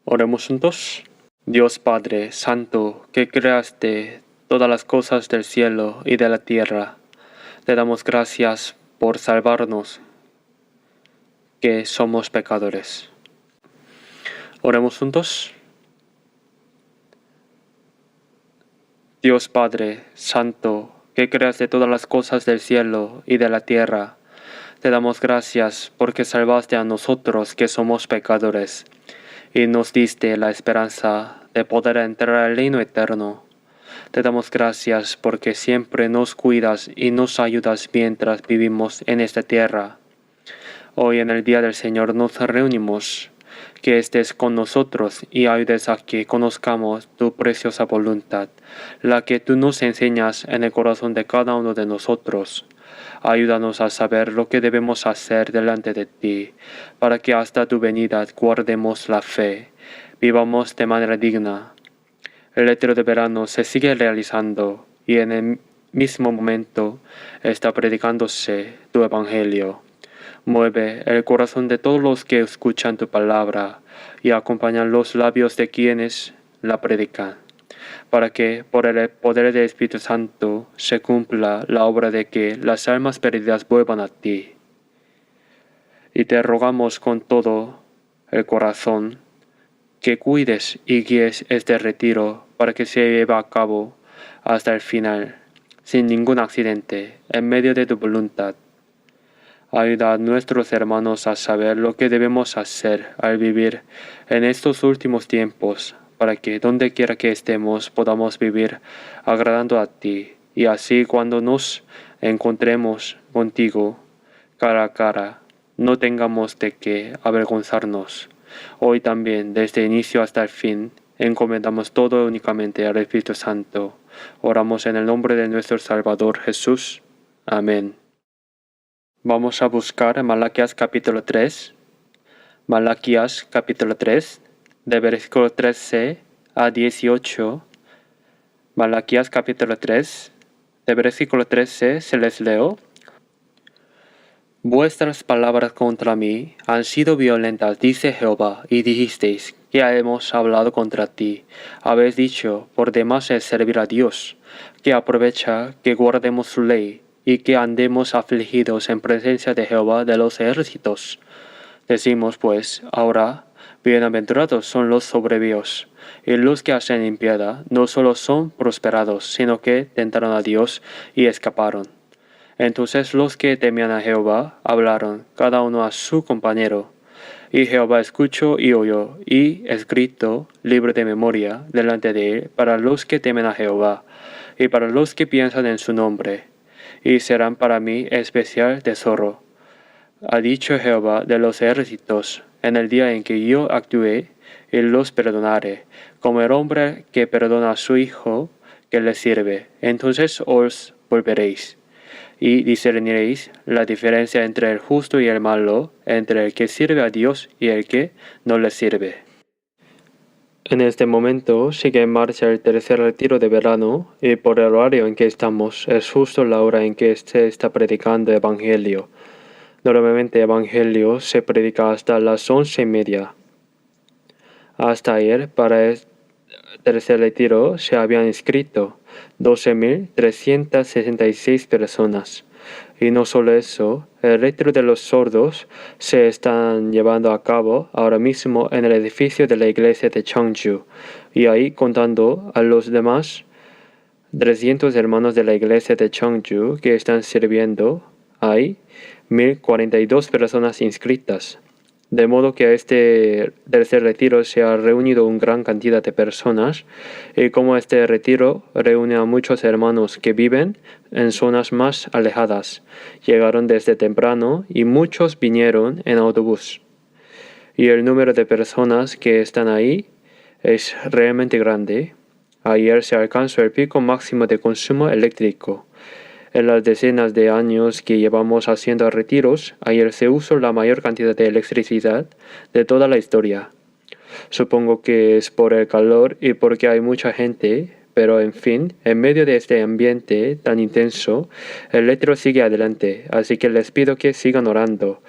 Oremos juntos. Dios Padre Santo, que creaste todas las cosas del cielo y de la tierra, te damos gracias por salvarnos, que somos pecadores. Oremos juntos. Dios Padre Santo, que creaste todas las cosas del cielo y de la tierra, te damos gracias porque salvaste a nosotros que somos pecadores y nos diste la esperanza de poder entrar al reino eterno. Te damos gracias porque siempre nos cuidas y nos ayudas mientras vivimos en esta tierra. Hoy en el Día del Señor nos reunimos, que estés con nosotros y ayudes a que conozcamos tu preciosa voluntad, la que tú nos enseñas en el corazón de cada uno de nosotros. Ayúdanos a saber lo que debemos hacer delante de ti, para que hasta tu venida guardemos la fe, vivamos de manera digna. El retiro de verano se sigue realizando y en el mismo momento está predicándose tu evangelio. Mueve el corazón de todos los que escuchan tu palabra y acompañan los labios de quienes la predican, para que por el poder del Espíritu Santo se cumpla la obra de que las almas perdidas vuelvan a ti. Y te rogamos con todo el corazón que cuides y guíes este retiro para que se lleve a cabo hasta el final, sin ningún accidente, en medio de tu voluntad. Ayuda a nuestros hermanos a saber lo que debemos hacer al vivir en estos últimos tiempos, para que donde quiera que estemos podamos vivir agradando a ti, y así cuando nos encontremos contigo cara a cara, no tengamos de qué avergonzarnos. Hoy también, desde el inicio hasta el fin, encomendamos todo únicamente al Espíritu Santo. Oramos en el nombre de nuestro Salvador Jesús. Amén. Vamos a buscar Malaquías capítulo 3. Malaquías capítulo 3, de versículo 13 a 18. Malaquías capítulo 3, de versículo 13 se les leo. Vuestras palabras contra mí han sido violentas, dice Jehová, y dijisteis que hemos hablado contra ti. Habéis dicho, por demás es servir a Dios, que aprovecha que guardemos su ley, y que andemos afligidos en presencia de Jehová de los ejércitos. Decimos pues, ahora, bienaventurados son los soberbios, y los que hacen impiedad no solo son prosperados, sino que tentaron a Dios y escaparon. Entonces los que temían a Jehová hablaron, cada uno a su compañero. Y Jehová escuchó y oyó, y escrito libro de memoria delante de él para los que temen a Jehová, y para los que piensan en su nombre, y serán para mí especial tesoro. Ha dicho Jehová de los ejércitos, en el día en que yo actúe, y los perdonaré, como el hombre que perdona a su hijo que le sirve. Entonces os volveréis, y discerniréis la diferencia entre el justo y el malo, entre el que sirve a Dios y el que no le sirve. En este momento sigue en marcha el tercer retiro de verano, y por el horario en que estamos es justo la hora en que se está predicando evangelio. Normalmente evangelio se predica hasta las 11:30. Hasta ayer, para el tercer retiro, se habían inscrito 12.366 personas. Y no solo eso, el retiro de los sordos se están llevando a cabo ahora mismo en el edificio de la iglesia de Changju. Y ahí, contando a los demás 300 hermanos de la iglesia de Changju que están sirviendo, hay 1.042 personas inscritas. De modo que a este tercer retiro se ha reunido una gran cantidad de personas, y como este retiro reúne a muchos hermanos que viven en zonas más alejadas, llegaron desde temprano y muchos vinieron en autobús. Y el número de personas que están ahí es realmente grande. Ayer se alcanzó el pico máximo de consumo eléctrico. En las decenas de años que llevamos haciendo retiros, ayer se usó la mayor cantidad de electricidad de toda la historia. Supongo que es por el calor y porque hay mucha gente, pero en fin, en medio de este ambiente tan intenso, el retiro sigue adelante, así que les pido que sigan orando.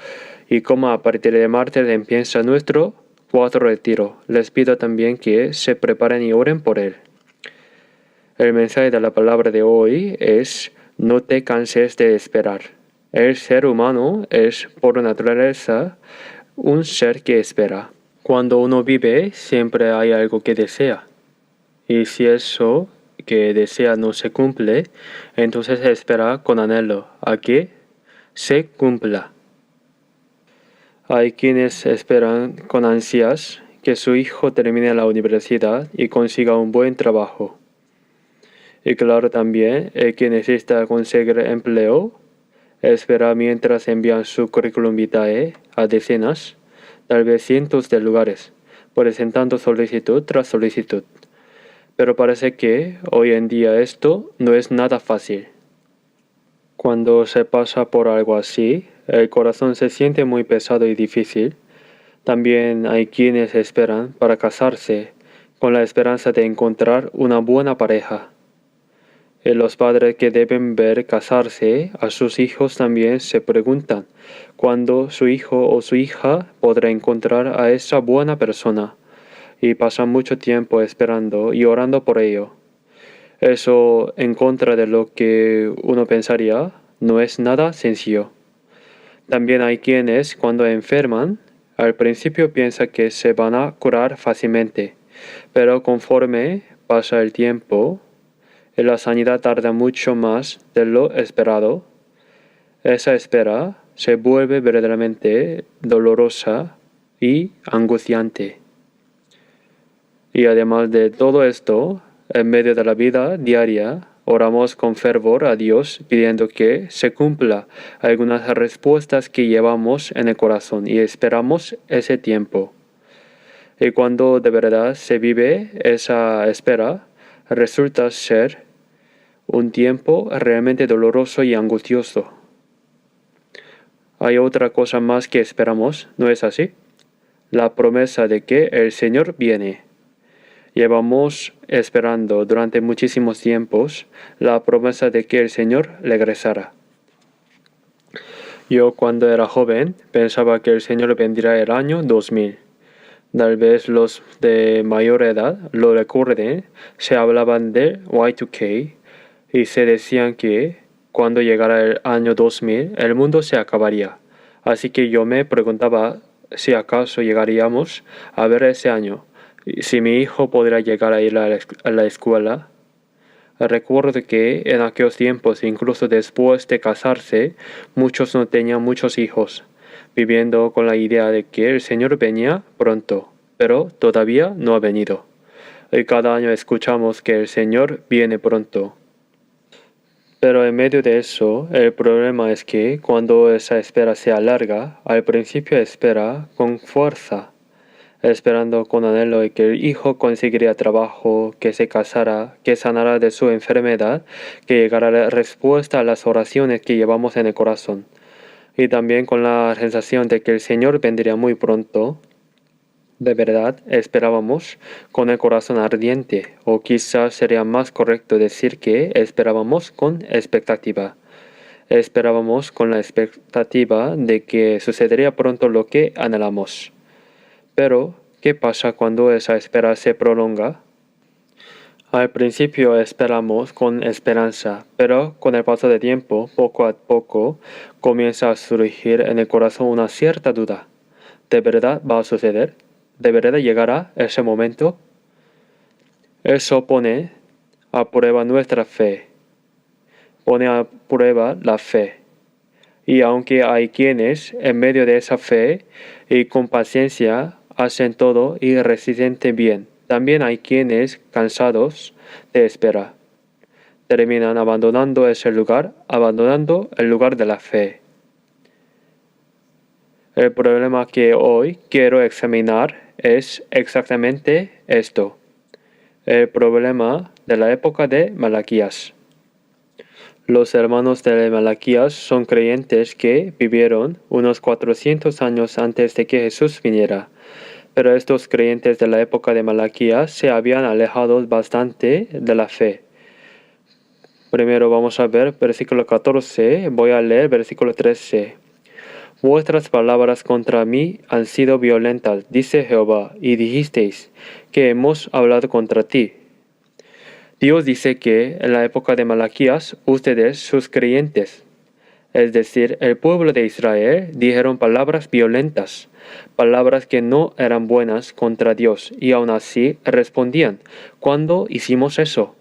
Y como a partir de martes empieza nuestro fue a otro retiro. Les pido también que se preparen y oren por él. El mensaje de la palabra de hoy es: no te canses de esperar. El ser humano es por naturaleza un ser que espera. Cuando uno vive, siempre hay algo que desea. Y si eso que desea no se cumple, entonces espera con anhelo a que se cumpla. Hay quienes esperan con ansias que su hijo termine la universidad y consiga un buen trabajo. Y claro, también el que necesita conseguir empleo espera mientras envían su currículum vitae a decenas, tal vez cientos de lugares, presentando solicitud tras solicitud. Pero parece que hoy en día esto no es nada fácil. Cuando se pasa por algo así, el corazón se siente muy pesado y difícil. También hay quienes esperan para casarse con la esperanza de encontrar una buena pareja. Y los padres que deben ver casarse a sus hijos también se preguntan cuándo su hijo o su hija podrá encontrar a esa buena persona, y pasan mucho tiempo esperando y orando por ello. Eso, en contra de lo que uno pensaría, no es nada sencillo. También hay quienes, cuando enferman, al principio piensan que se van a curar fácilmente, pero conforme pasa el tiempo y la sanidad tarda mucho más de lo esperado, esa espera se vuelve verdaderamente dolorosa y angustiante. Y además de todo esto, en medio de la vida diaria, oramos con fervor a Dios pidiendo que se cumpla algunas respuestas que llevamos en el corazón y esperamos ese tiempo. Y cuando de verdad se vive esa espera, resulta ser un tiempo realmente doloroso y angustioso. Hay otra cosa más que esperamos, ¿no es así? La promesa de que el Señor viene. Llevamos esperando durante muchísimos tiempos la promesa de que el Señor regresara. Yo, cuando era joven, pensaba que el Señor vendría el año 2000. Tal vez los de mayor edad lo recuerden. Se hablaban de Y2K y se decían que cuando llegara el año 2000 el mundo se acabaría. Así que yo me preguntaba si acaso llegaríamos a ver ese año, si mi hijo podrá llegar a ir a la escuela. Recuerdo que en aquellos tiempos, incluso después de casarse, muchos no tenían muchos hijos, viviendo con la idea de que el Señor venía pronto, pero todavía no ha venido. Y cada año escuchamos que el Señor viene pronto. Pero en medio de eso, el problema es que cuando esa espera se alarga, al principio espera con fuerza, esperando con anhelo de que el hijo conseguiría trabajo, que se casara, que sanara de su enfermedad, que llegara la respuesta a las oraciones que llevamos en el corazón. Y también con la sensación de que el Señor vendría muy pronto. De verdad, esperábamos con el corazón ardiente, o quizás sería más correcto decir que esperábamos con expectativa. Esperábamos con la expectativa de que sucedería pronto lo que anhelamos. Pero, ¿qué pasa cuando esa espera se prolonga? Al principio esperamos con esperanza, pero con el paso del tiempo, poco a poco, comienza a surgir en el corazón una cierta duda. ¿De verdad va a suceder? ¿De verdad llegará ese momento? Eso pone a prueba nuestra fe. Pone a prueba la fe. Y aunque hay quienes, en medio de esa fe y con paciencia, hacen todo y resisten bien, también hay quienes, cansados de esperar, terminan abandonando ese lugar, abandonando el lugar de la fe. El problema que hoy quiero examinar es exactamente esto: el problema de la época de Malaquías. Los hermanos de Malaquías son creyentes que vivieron unos 400 años antes de que Jesús viniera, pero estos creyentes de la época de Malaquías se habían alejado bastante de la fe. Primero vamos a ver versículo 14, voy a leer versículo 13. Vuestras palabras contra mí han sido violentas, dice Jehová, y dijisteis que hemos hablado contra ti. Dios dice que en la época de Malaquías, ustedes, sus creyentes, es decir, el pueblo de Israel, dijeron palabras violentas, palabras que no eran buenas contra Dios, y aún así respondían, ¿cuándo hicimos eso?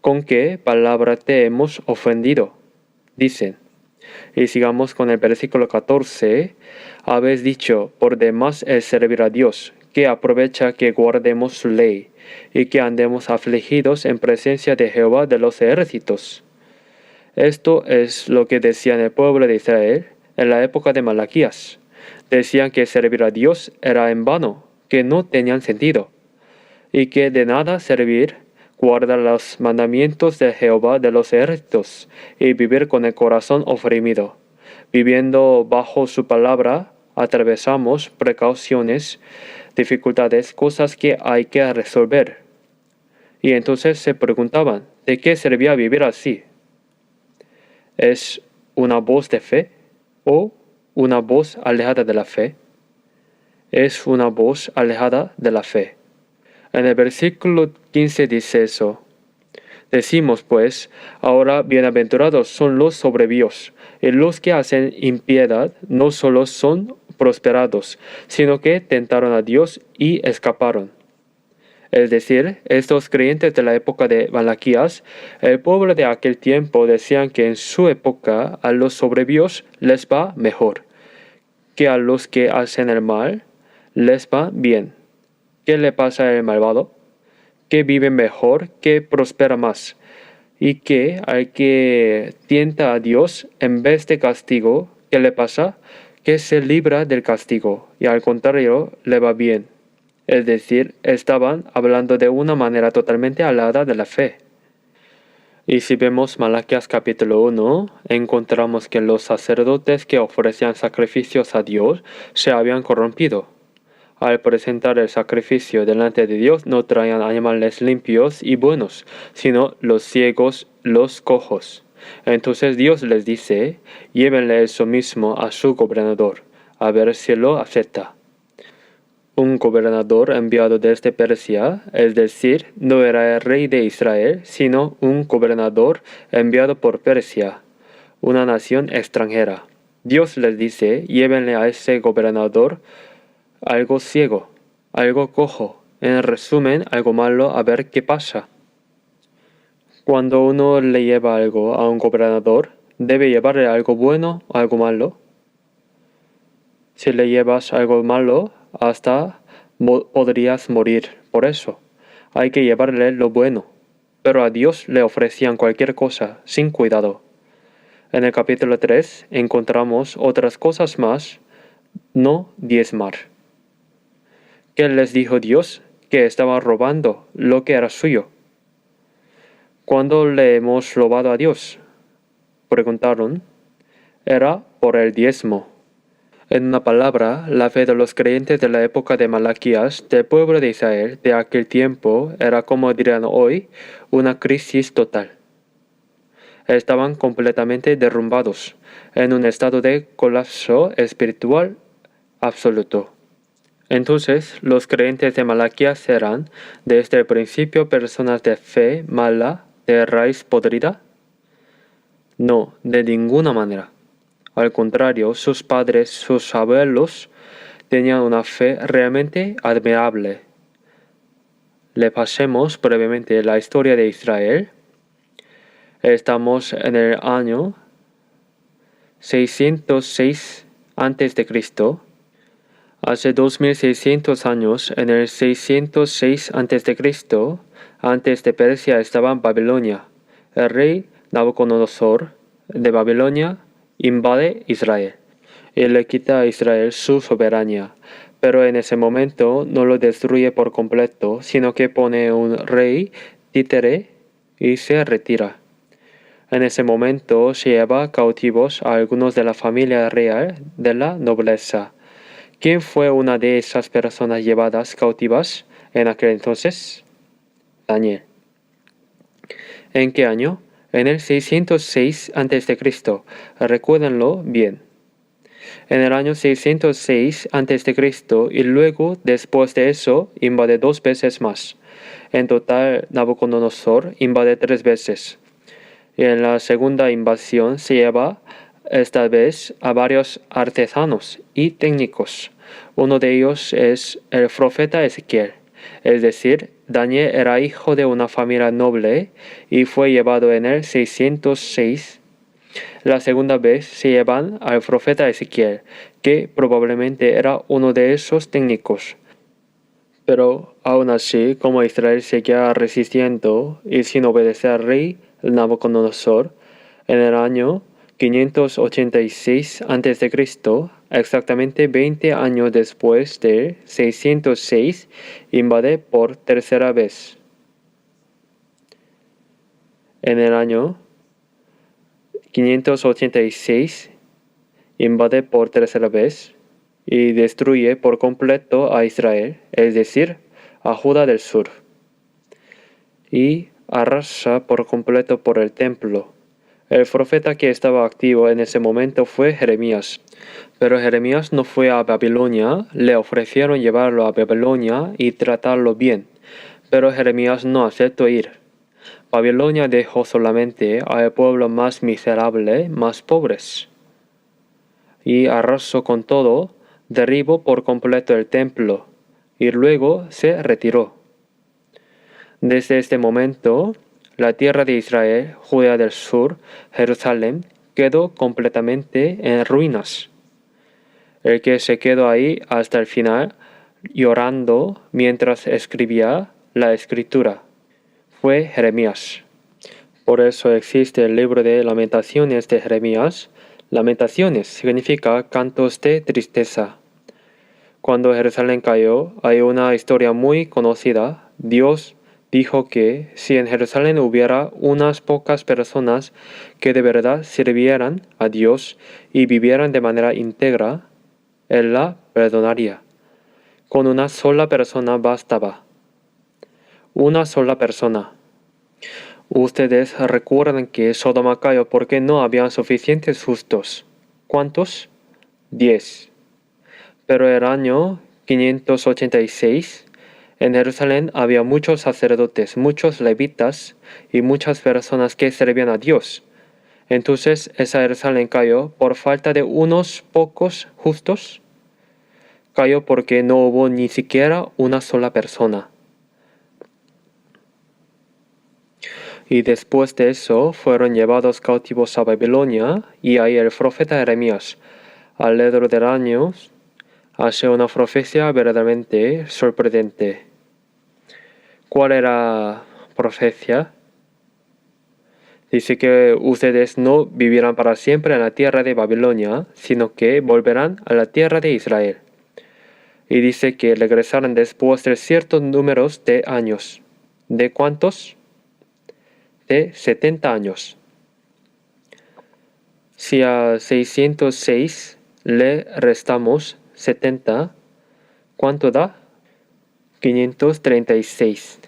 ¿Con qué palabra te hemos ofendido? Dicen. Y sigamos con el versículo 14. Habéis dicho, por demás es servir a Dios, que aprovecha que guardemos su ley, y que andemos afligidos en presencia de Jehová de los ejércitos. Esto es lo que decían el pueblo de Israel en la época de Malaquías. Decían que servir a Dios era en vano, que no tenían sentido, y que de nada servir guardar los mandamientos de Jehová de los ejércitos y vivir con el corazón oprimido. Viviendo bajo su palabra, atravesamos precauciones, dificultades, cosas que hay que resolver. Y entonces se preguntaban, ¿de qué servía vivir así? ¿Es una voz de fe o una voz alejada de la fe? Es una voz alejada de la fe. En el versículo 15 dice eso. Decimos pues, ahora bienaventurados son los soberbios, y los que hacen impiedad no solo son prosperados, sino que tentaron a Dios y escaparon. Es decir, estos creyentes de la época de Malaquías, el pueblo de aquel tiempo decían que en su época a los soberbios les va mejor, que a los que hacen el mal les va bien. ¿Qué le pasa al malvado? Que vive mejor, que prospera más, y que al que tienta a Dios en vez de castigo, ¿qué le pasa? Que se libra del castigo, y al contrario le va bien. Es decir, estaban hablando de una manera totalmente alejada de la fe. Y si vemos Malaquías capítulo 1, encontramos que los sacerdotes que ofrecían sacrificios a Dios se habían corrompido. Al presentar el sacrificio delante de Dios no traían animales limpios y buenos, sino los ciegos, los cojos. Entonces Dios les dice, llévenle eso mismo a su gobernador, a ver si lo acepta. Un gobernador enviado desde Persia, es decir, no era el rey de Israel, sino un gobernador enviado por Persia, una nación extranjera. Dios les dice, llévenle a ese gobernador algo ciego, algo cojo, en resumen, algo malo, a ver qué pasa. Cuando uno le lleva algo a un gobernador, ¿debe llevarle algo bueno o algo malo? Si le llevas algo malo, hasta podrías morir por eso. Hay que llevarle lo bueno. Pero a Dios le ofrecían cualquier cosa, sin cuidado. En el capítulo 3 encontramos otras cosas más, no diezmar. ¿Qué les dijo Dios? Que estaban robando lo que era suyo. ¿Cuándo le hemos robado a Dios? Preguntaron. Era por el diezmo. En una palabra, la fe de los creyentes de la época de Malaquías, del pueblo de Israel de aquel tiempo, era, como dirían hoy, una crisis total. Estaban completamente derrumbados, en un estado de colapso espiritual absoluto. Entonces, los creyentes de Malaquías eran, desde el principio, personas de fe mala, de raíz podrida. No, de ninguna manera. Al contrario, sus padres, sus abuelos, tenían una fe realmente admirable. Le pasemos brevemente la historia de Israel. Estamos en el año 606 a.C. Hace 2600 años, en el 606 a.C., antes de Persia estaba en Babilonia. El rey Nabucodonosor de Babilonia invade Israel y le quita a Israel su soberanía. Pero en ese momento no lo destruye por completo, sino que pone un rey títere y se retira. En ese momento se lleva cautivos a algunos de la familia real de la nobleza. ¿Quién fue una de esas personas llevadas cautivas en aquel entonces? Daniel. ¿En qué año? En el 606 a.C. Recuérdenlo bien. En el año 606 a.C. y luego, después de eso, invade 2 veces más. En total, Nabucodonosor invade 3 veces. Y en la segunda invasión se lleva esta vez a varios artesanos y técnicos. Uno de ellos es el profeta Ezequiel. Es decir, Daniel era hijo de una familia noble y fue llevado en el 606. La segunda vez se llevan al profeta Ezequiel, que probablemente era uno de esos técnicos. Pero aún así, como Israel seguía resistiendo y sin obedecer al rey Nabucodonosor, en el año 586 a.C., exactamente 20 años después de 606, invade por tercera vez. En el año 586, invade por tercera vez y destruye por completo a Israel, es decir, a Judá del sur, y arrasa por completo por el templo. El profeta que estaba activo en ese momento fue Jeremías. Pero Jeremías no fue a Babilonia, le ofrecieron llevarlo a Babilonia y tratarlo bien, pero Jeremías no aceptó ir. Babilonia dejó solamente al pueblo más miserable, más pobres, y arrasó con todo, derribó por completo el templo, y luego se retiró. Desde este momento, la tierra de Israel, Judea del sur, Jerusalén, quedó completamente en ruinas. El que se quedó ahí hasta el final, llorando mientras escribía la escritura, fue Jeremías. Por eso existe el libro de Lamentaciones de Jeremías. Lamentaciones significa cantos de tristeza. Cuando Jerusalén cayó, hay una historia muy conocida. Dios dijo que si en Jerusalén hubiera unas pocas personas que de verdad sirvieran a Dios y vivieran de manera íntegra, Él la perdonaría. Con una sola persona bastaba. Una sola persona. Ustedes recuerdan que Sodoma cayó porque no habían suficientes justos. ¿Cuántos? 10. Pero el año 586, en Jerusalén había muchos sacerdotes, muchos levitas y muchas personas que servían a Dios. Entonces esa Jerusalén cayó por falta de unos pocos justos. Cayó porque no hubo ni siquiera una sola persona. Y después de eso fueron llevados cautivos a Babilonia, y ahí el profeta Jeremías, alrededor del año, hace una profecía verdaderamente sorprendente. ¿Cuál era la profecía? Dice que ustedes no vivirán para siempre en la tierra de Babilonia, sino que volverán a la tierra de Israel. Y dice que regresarán después de ciertos números de años. ¿De cuántos? De 70 años. Si a 606 le restamos 70, ¿cuánto da? 536.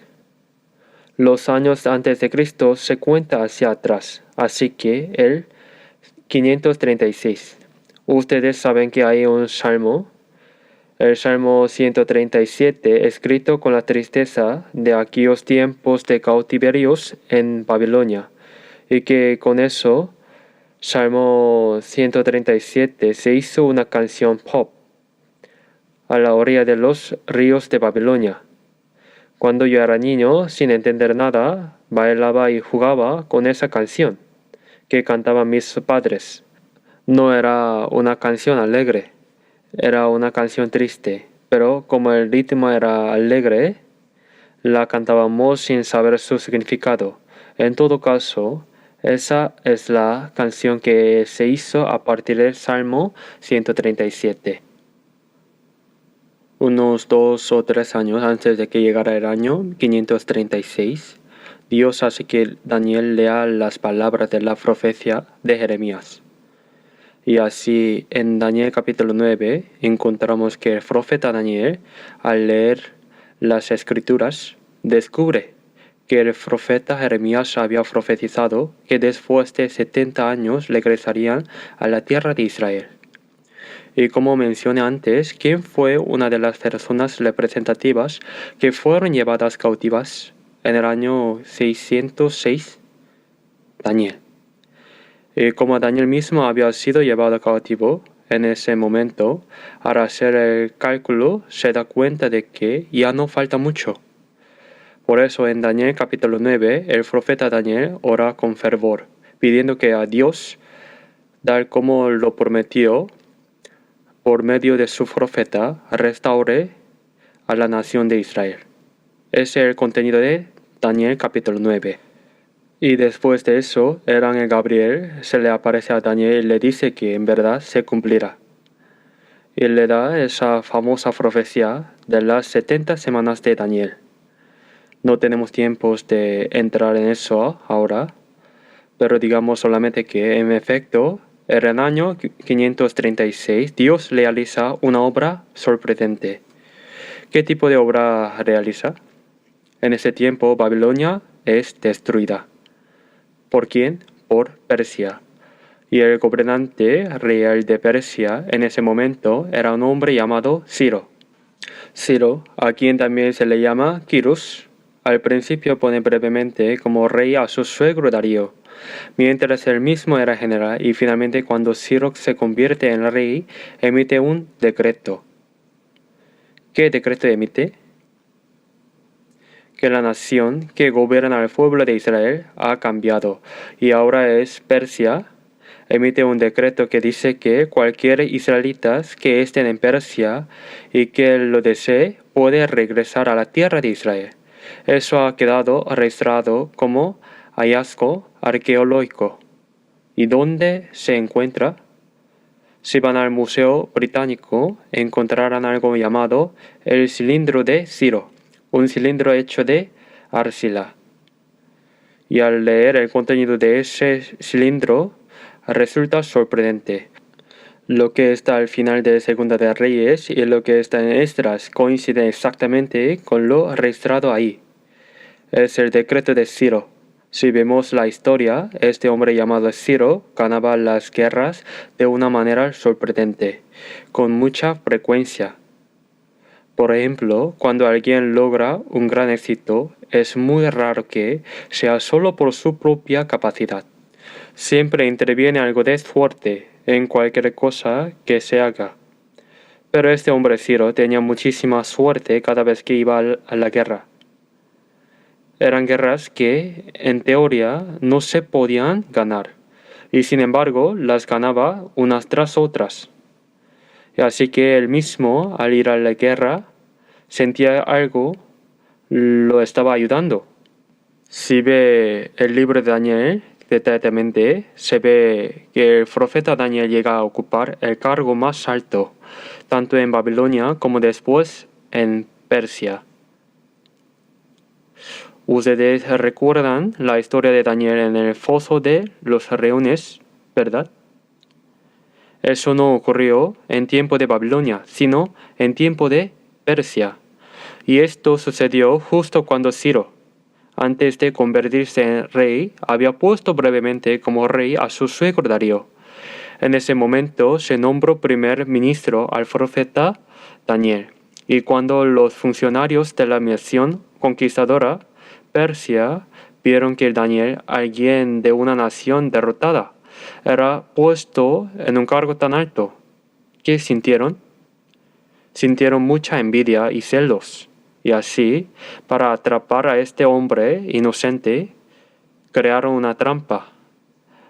Los años antes de Cristo se cuenta hacia atrás, así que el 536. Ustedes saben que hay un salmo, el Salmo 137, escrito con la tristeza de aquellos tiempos de cautiverios en Babilonia, y que con eso, Salmo 137 se hizo una canción pop a la orilla de los ríos de Babilonia. Cuando yo era niño, sin entender nada, bailaba y jugaba con esa canción que cantaban mis padres. No era una canción alegre, era una canción triste, pero como el ritmo era alegre, la cantábamos sin saber su significado. En todo caso, esa es la canción que se hizo a partir del Salmo 137. Unos 2 o 3 años antes de que llegara el año 536, Dios hace que Daniel lea las palabras de la profecía de Jeremías. Y así en Daniel capítulo 9 encontramos que el profeta Daniel, al leer las escrituras, descubre que el profeta Jeremías había profetizado que después de 70 años regresarían a la tierra de Israel. Y como mencioné antes, ¿quién fue una de las personas representativas que fueron llevadas cautivas en el año 606? Daniel. Y como Daniel mismo había sido llevado cautivo en ese momento, al hacer el cálculo se da cuenta de que ya no falta mucho. Por eso en Daniel capítulo 9, el profeta Daniel ora con fervor, pidiendo que a Dios, tal como lo prometió por medio de su profeta, restaure a la nación de Israel. Ese es el contenido de Daniel capítulo 9. Y después de eso, el ángel Gabriel se le aparece a Daniel y le dice que en verdad se cumplirá. Y le da esa famosa profecía de las 70 semanas de Daniel. No tenemos tiempos de entrar en eso ahora, pero digamos solamente que en efecto, en el año 536 Dios realiza una obra sorprendente. ¿Qué tipo de obra realiza? En ese tiempo Babilonia es destruida. ¿Por quién? Por Persia. Y el gobernante real de Persia en ese momento era un hombre llamado Ciro. Ciro, a quien también se le llama Quirus, al principio pone brevemente como rey a su suegro Darío, mientras él mismo era general, y finalmente cuando Ciro se convierte en rey, emite un decreto. ¿Qué decreto emite? Que la nación que gobierna al pueblo de Israel ha cambiado, y ahora es Persia. Emite un decreto que dice que cualquier israelita que estén en Persia y que lo desee puede regresar a la tierra de Israel. Eso ha quedado registrado como hallazgo arqueológico. ¿Y dónde se encuentra? Si van al Museo Británico, encontrarán algo llamado el cilindro de Ciro, un cilindro hecho de arcilla. Y al leer el contenido de ese cilindro, resulta sorprendente. Lo que está al final de Segunda de Reyes y lo que está en Esdras coincide exactamente con lo registrado ahí. Es el decreto de Ciro. Si vemos la historia, este hombre llamado Ciro ganaba las guerras de una manera sorprendente, con mucha frecuencia. Por ejemplo, cuando alguien logra un gran éxito, es muy raro que sea solo por su propia capacidad. Siempre interviene algo de suerte en cualquier cosa que se haga. Pero este hombre Ciro tenía muchísima suerte cada vez que iba a la guerra. Eran guerras que, en teoría, no se podían ganar, y sin embargo las ganaba unas tras otras. Así que él mismo, al ir a la guerra, sentía algo, lo estaba ayudando. Si ve el libro de Daniel detalladamente, se ve que el profeta Daniel llega a ocupar el cargo más alto, tanto en Babilonia como después en Persia. Ustedes recuerdan la historia de Daniel en el foso de los leones, ¿verdad? Eso no ocurrió en tiempo de Babilonia, sino en tiempo de Persia. Y esto sucedió justo cuando Ciro, antes de convertirse en rey, había puesto brevemente como rey a su suegro Darío. En ese momento se nombró primer ministro al profeta Daniel. Y cuando los funcionarios de la nación conquistadora Persia vieron que Daniel, alguien de una nación derrotada, era puesto en un cargo tan alto, ¿qué sintieron? Sintieron mucha envidia y celos. Y así, para atrapar a este hombre inocente, crearon una trampa.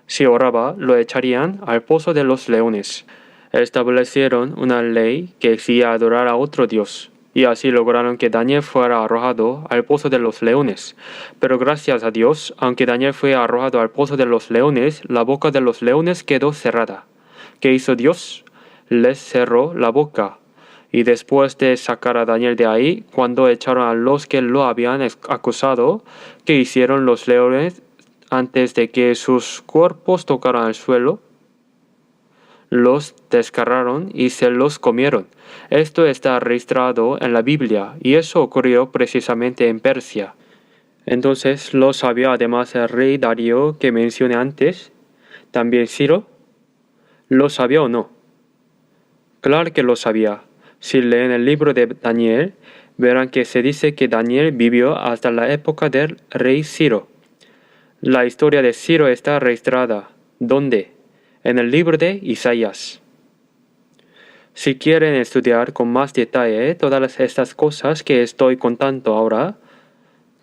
Si oraba, lo echarían al pozo de los leones. Establecieron una ley que exigía adorar a otro dios, y así lograron que Daniel fuera arrojado al pozo de los leones. Pero gracias a Dios, aunque Daniel fue arrojado al pozo de los leones, la boca de los leones quedó cerrada. ¿Qué hizo Dios? Les cerró la boca. Y después de sacar a Daniel de ahí, cuando echaron a los que lo habían acusado, ¿qué hicieron los leones antes de que sus cuerpos tocaran el suelo? Los desgarraron y se los comieron. Esto está registrado en la Biblia, y eso ocurrió precisamente en Persia. Entonces, ¿lo sabía además el rey Darío que mencioné antes? ¿También Ciro? ¿Lo sabía o no? Claro que lo sabía. Si leen el libro de Daniel, verán que se dice que Daniel vivió hasta la época del rey Ciro. La historia de Ciro está registrada. ¿Dónde? En el libro de Isaías. Si quieren estudiar con más detalle todas estas cosas que estoy contando ahora,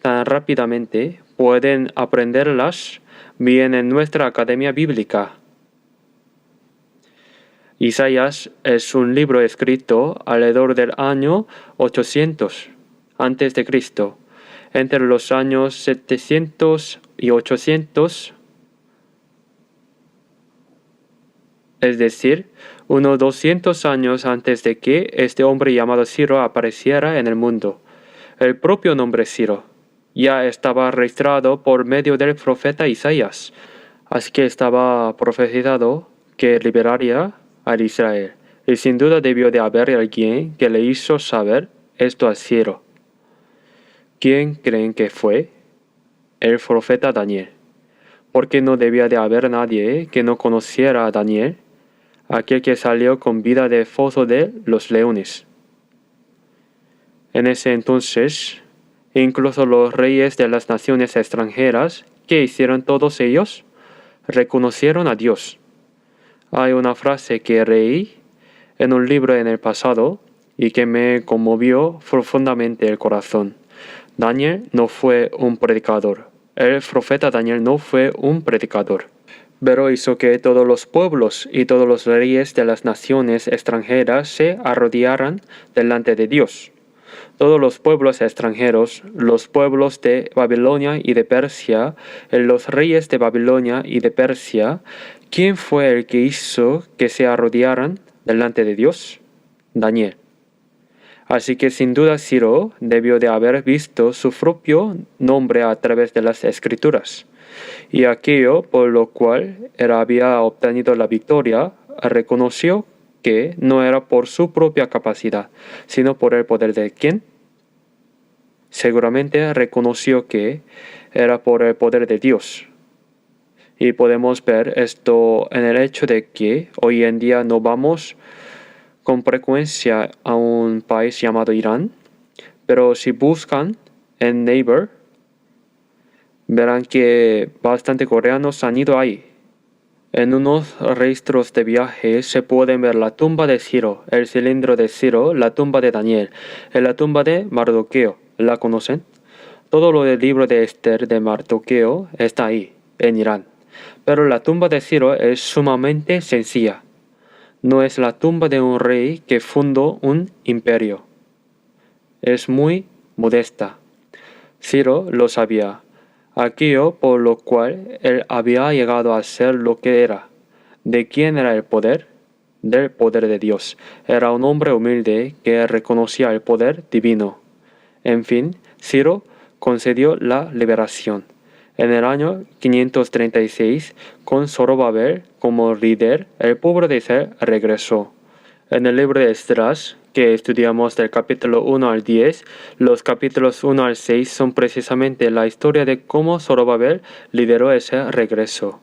tan rápidamente, pueden aprenderlas bien en nuestra Academia Bíblica. Isaías es un libro escrito alrededor del año 800 antes de Cristo. Entre los años 700 y 800, es decir, unos 200 años antes de que este hombre llamado Ciro apareciera en el mundo. El propio nombre Ciro ya estaba registrado por medio del profeta Isaías, así que estaba profetizado que liberaría a Israel, y sin duda debió de haber alguien que le hizo saber esto a Ciro. ¿Quién creen que fue? El profeta Daniel. Porque no debía de haber nadie que no conociera a Daniel, aquel que salió con vida del foso de los leones. En ese entonces, incluso los reyes de las naciones extranjeras, ¿qué hicieron todos ellos? Reconocieron a Dios. Hay una frase que leí en un libro en el pasado y que me conmovió profundamente el corazón. Daniel no fue un predicador. El profeta Daniel no fue un predicador, pero hizo que todos los pueblos y todos los reyes de las naciones extranjeras se arrodillaran delante de Dios. Todos los pueblos extranjeros, los pueblos de Babilonia y de Persia, los reyes de Babilonia y de Persia, ¿quién fue el que hizo que se arrodillaran delante de Dios? Daniel. Así que sin duda Ciro debió de haber visto su propio nombre a través de las escrituras. Y aquello por lo cual él había obtenido la victoria, reconoció que no era por su propia capacidad, sino por el poder de ¿quién? Seguramente reconoció que era por el poder de Dios. Y podemos ver esto en el hecho de que hoy en día no vamos con frecuencia a un país llamado Irán, pero si buscan en Naver, verán que bastante coreanos han ido ahí. En unos registros de viaje se pueden ver la tumba de Ciro, el cilindro de Ciro, la tumba de Daniel, y la tumba de Mardoqueo. ¿La conocen? Todo lo del libro de Esther de Mardoqueo está ahí, en Irán. Pero la tumba de Ciro es sumamente sencilla. No es la tumba de un rey que fundó un imperio. Es muy modesta. Ciro lo sabía. Aquello por lo cual él había llegado a ser lo que era. ¿De quién era el poder? Del poder de Dios. Era un hombre humilde que reconocía el poder divino. En fin, Ciro concedió la liberación. En el año 536, con Zorobabel como líder, el pueblo de Israel regresó. En el libro de Esdras, que estudiamos del capítulo 1 al 10, los capítulos 1 al 6 son precisamente la historia de cómo Zorobabel lideró ese regreso.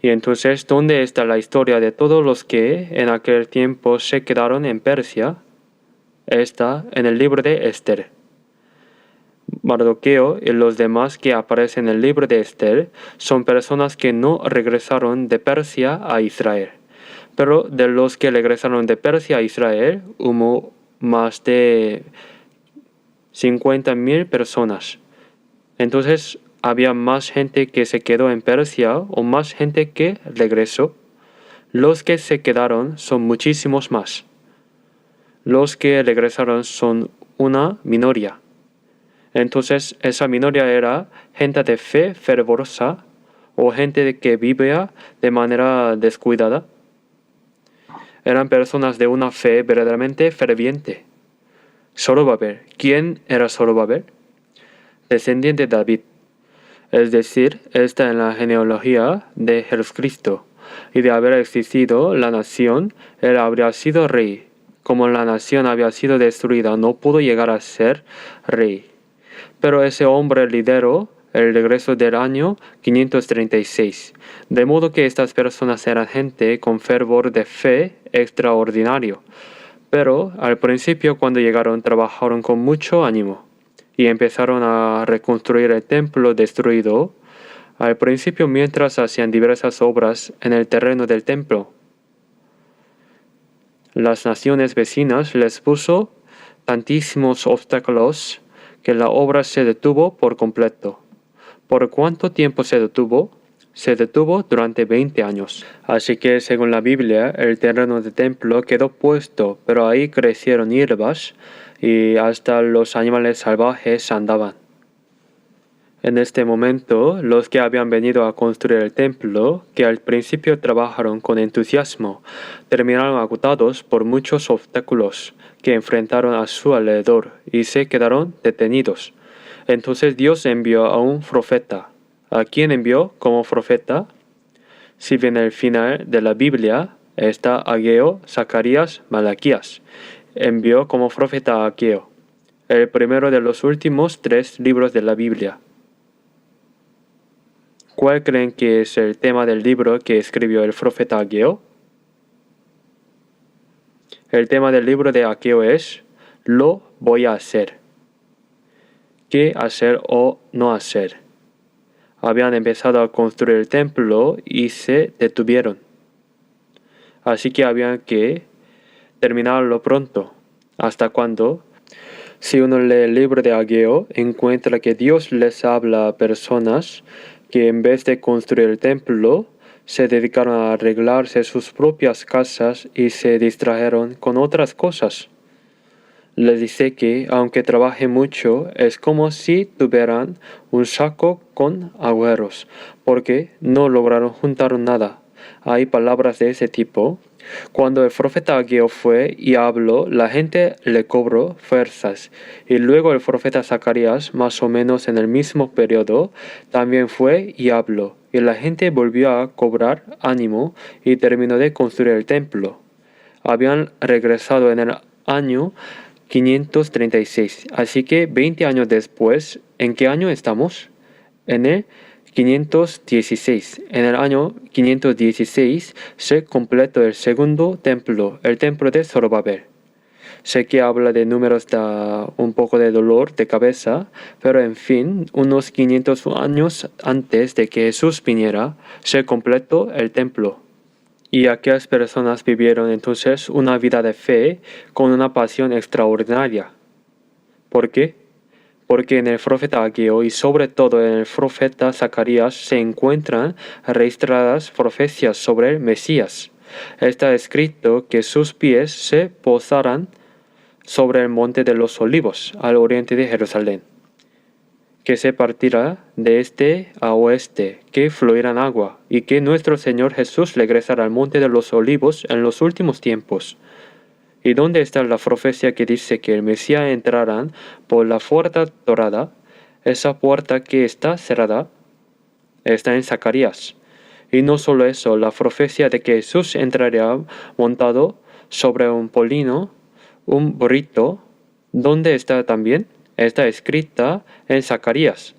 Y entonces, ¿dónde está la historia de todos los que en aquel tiempo se quedaron en Persia? Está en el libro de Esther. Mardoqueo y los demás que aparecen en el libro de Esther son personas que no regresaron de Persia a Israel. Pero de los que regresaron de Persia a Israel hubo más de 50,000 personas. Entonces había más gente que se quedó en Persia o más gente que regresó. Los que se quedaron son muchísimos más. Los que regresaron son una minoría. Entonces esa minoría era gente de fe fervorosa o gente que vivía de manera descuidada. Eran personas de una fe verdaderamente ferviente. Zorobabel. ¿Quién era Zorobabel? Descendiente de David. Es decir, está en la genealogía de Jesucristo. Y de haber existido la nación, él habría sido rey. Como la nación había sido destruida, no pudo llegar a ser rey. Pero ese hombre lideró el regreso del año 536, de modo que estas personas eran gente con fervor de fe extraordinario. Pero al principio cuando llegaron trabajaron con mucho ánimo y empezaron a reconstruir el templo destruido, al principio mientras hacían diversas obras en el terreno del templo. Las naciones vecinas les puso tantísimos obstáculos que la obra se detuvo por completo. ¿Por cuánto tiempo se detuvo? Se detuvo durante 20 años. Así que, según la Biblia, el terreno del templo quedó puesto, pero ahí crecieron hierbas y hasta los animales salvajes andaban. En este momento, los que habían venido a construir el templo, que al principio trabajaron con entusiasmo, terminaron agotados por muchos obstáculos que enfrentaron a su alrededor y se quedaron detenidos. Entonces Dios envió a un profeta. ¿A quién envió como profeta? Si bien al final de la Biblia está Ageo, Zacarías, Malaquías. Envió como profeta a Ageo, el primero de los últimos 3 libros de la Biblia. ¿Cuál creen que es el tema del libro que escribió el profeta Ageo? El tema del libro de Ageo es: lo voy a hacer. ¿Qué hacer o no hacer? Habían empezado a construir el templo y se detuvieron. Así que habían que terminarlo pronto. ¿Hasta cuándo? Si uno lee el libro de Ageo, encuentra que Dios les habla a personas que en vez de construir el templo, se dedicaron a arreglarse sus propias casas y se distrajeron con otras cosas. Les dice que, aunque trabajen mucho, es como si tuvieran un saco con agujeros, porque no lograron juntar nada. Hay palabras de ese tipo. Cuando el profeta Ageo fue y habló, la gente le cobró fuerzas. Y luego el profeta Zacarías, más o menos en el mismo periodo, también fue y habló. Y la gente volvió a cobrar ánimo y terminó de construir el templo. Habían regresado en el año 536. Así que 20 años después, ¿en qué año estamos? En el 516. En el año 516 se completó el segundo templo, el templo de Zorobabel. Sé que habla de números da un poco de dolor de cabeza, pero en fin, unos 500 años antes de que Jesús viniera, se completó el templo. Y aquellas personas vivieron entonces una vida de fe con una pasión extraordinaria. ¿Por qué? Porque en el profeta Ageo y sobre todo en el profeta Zacarías se encuentran registradas profecías sobre el Mesías. Está escrito que sus pies se posarán sobre el monte de los olivos, al oriente de Jerusalén, que se partirá de este a oeste, que fluirán agua, y que nuestro Señor Jesús regresará al monte de los olivos en los últimos tiempos. ¿Y dónde está la profecía que dice que el Mesías entrará por la puerta dorada? Esa puerta que está cerrada está en Zacarías. Y no solo eso, la profecía de que Jesús entraría montado sobre un polino, un burrito, ¿dónde está también? Está escrita en Zacarías.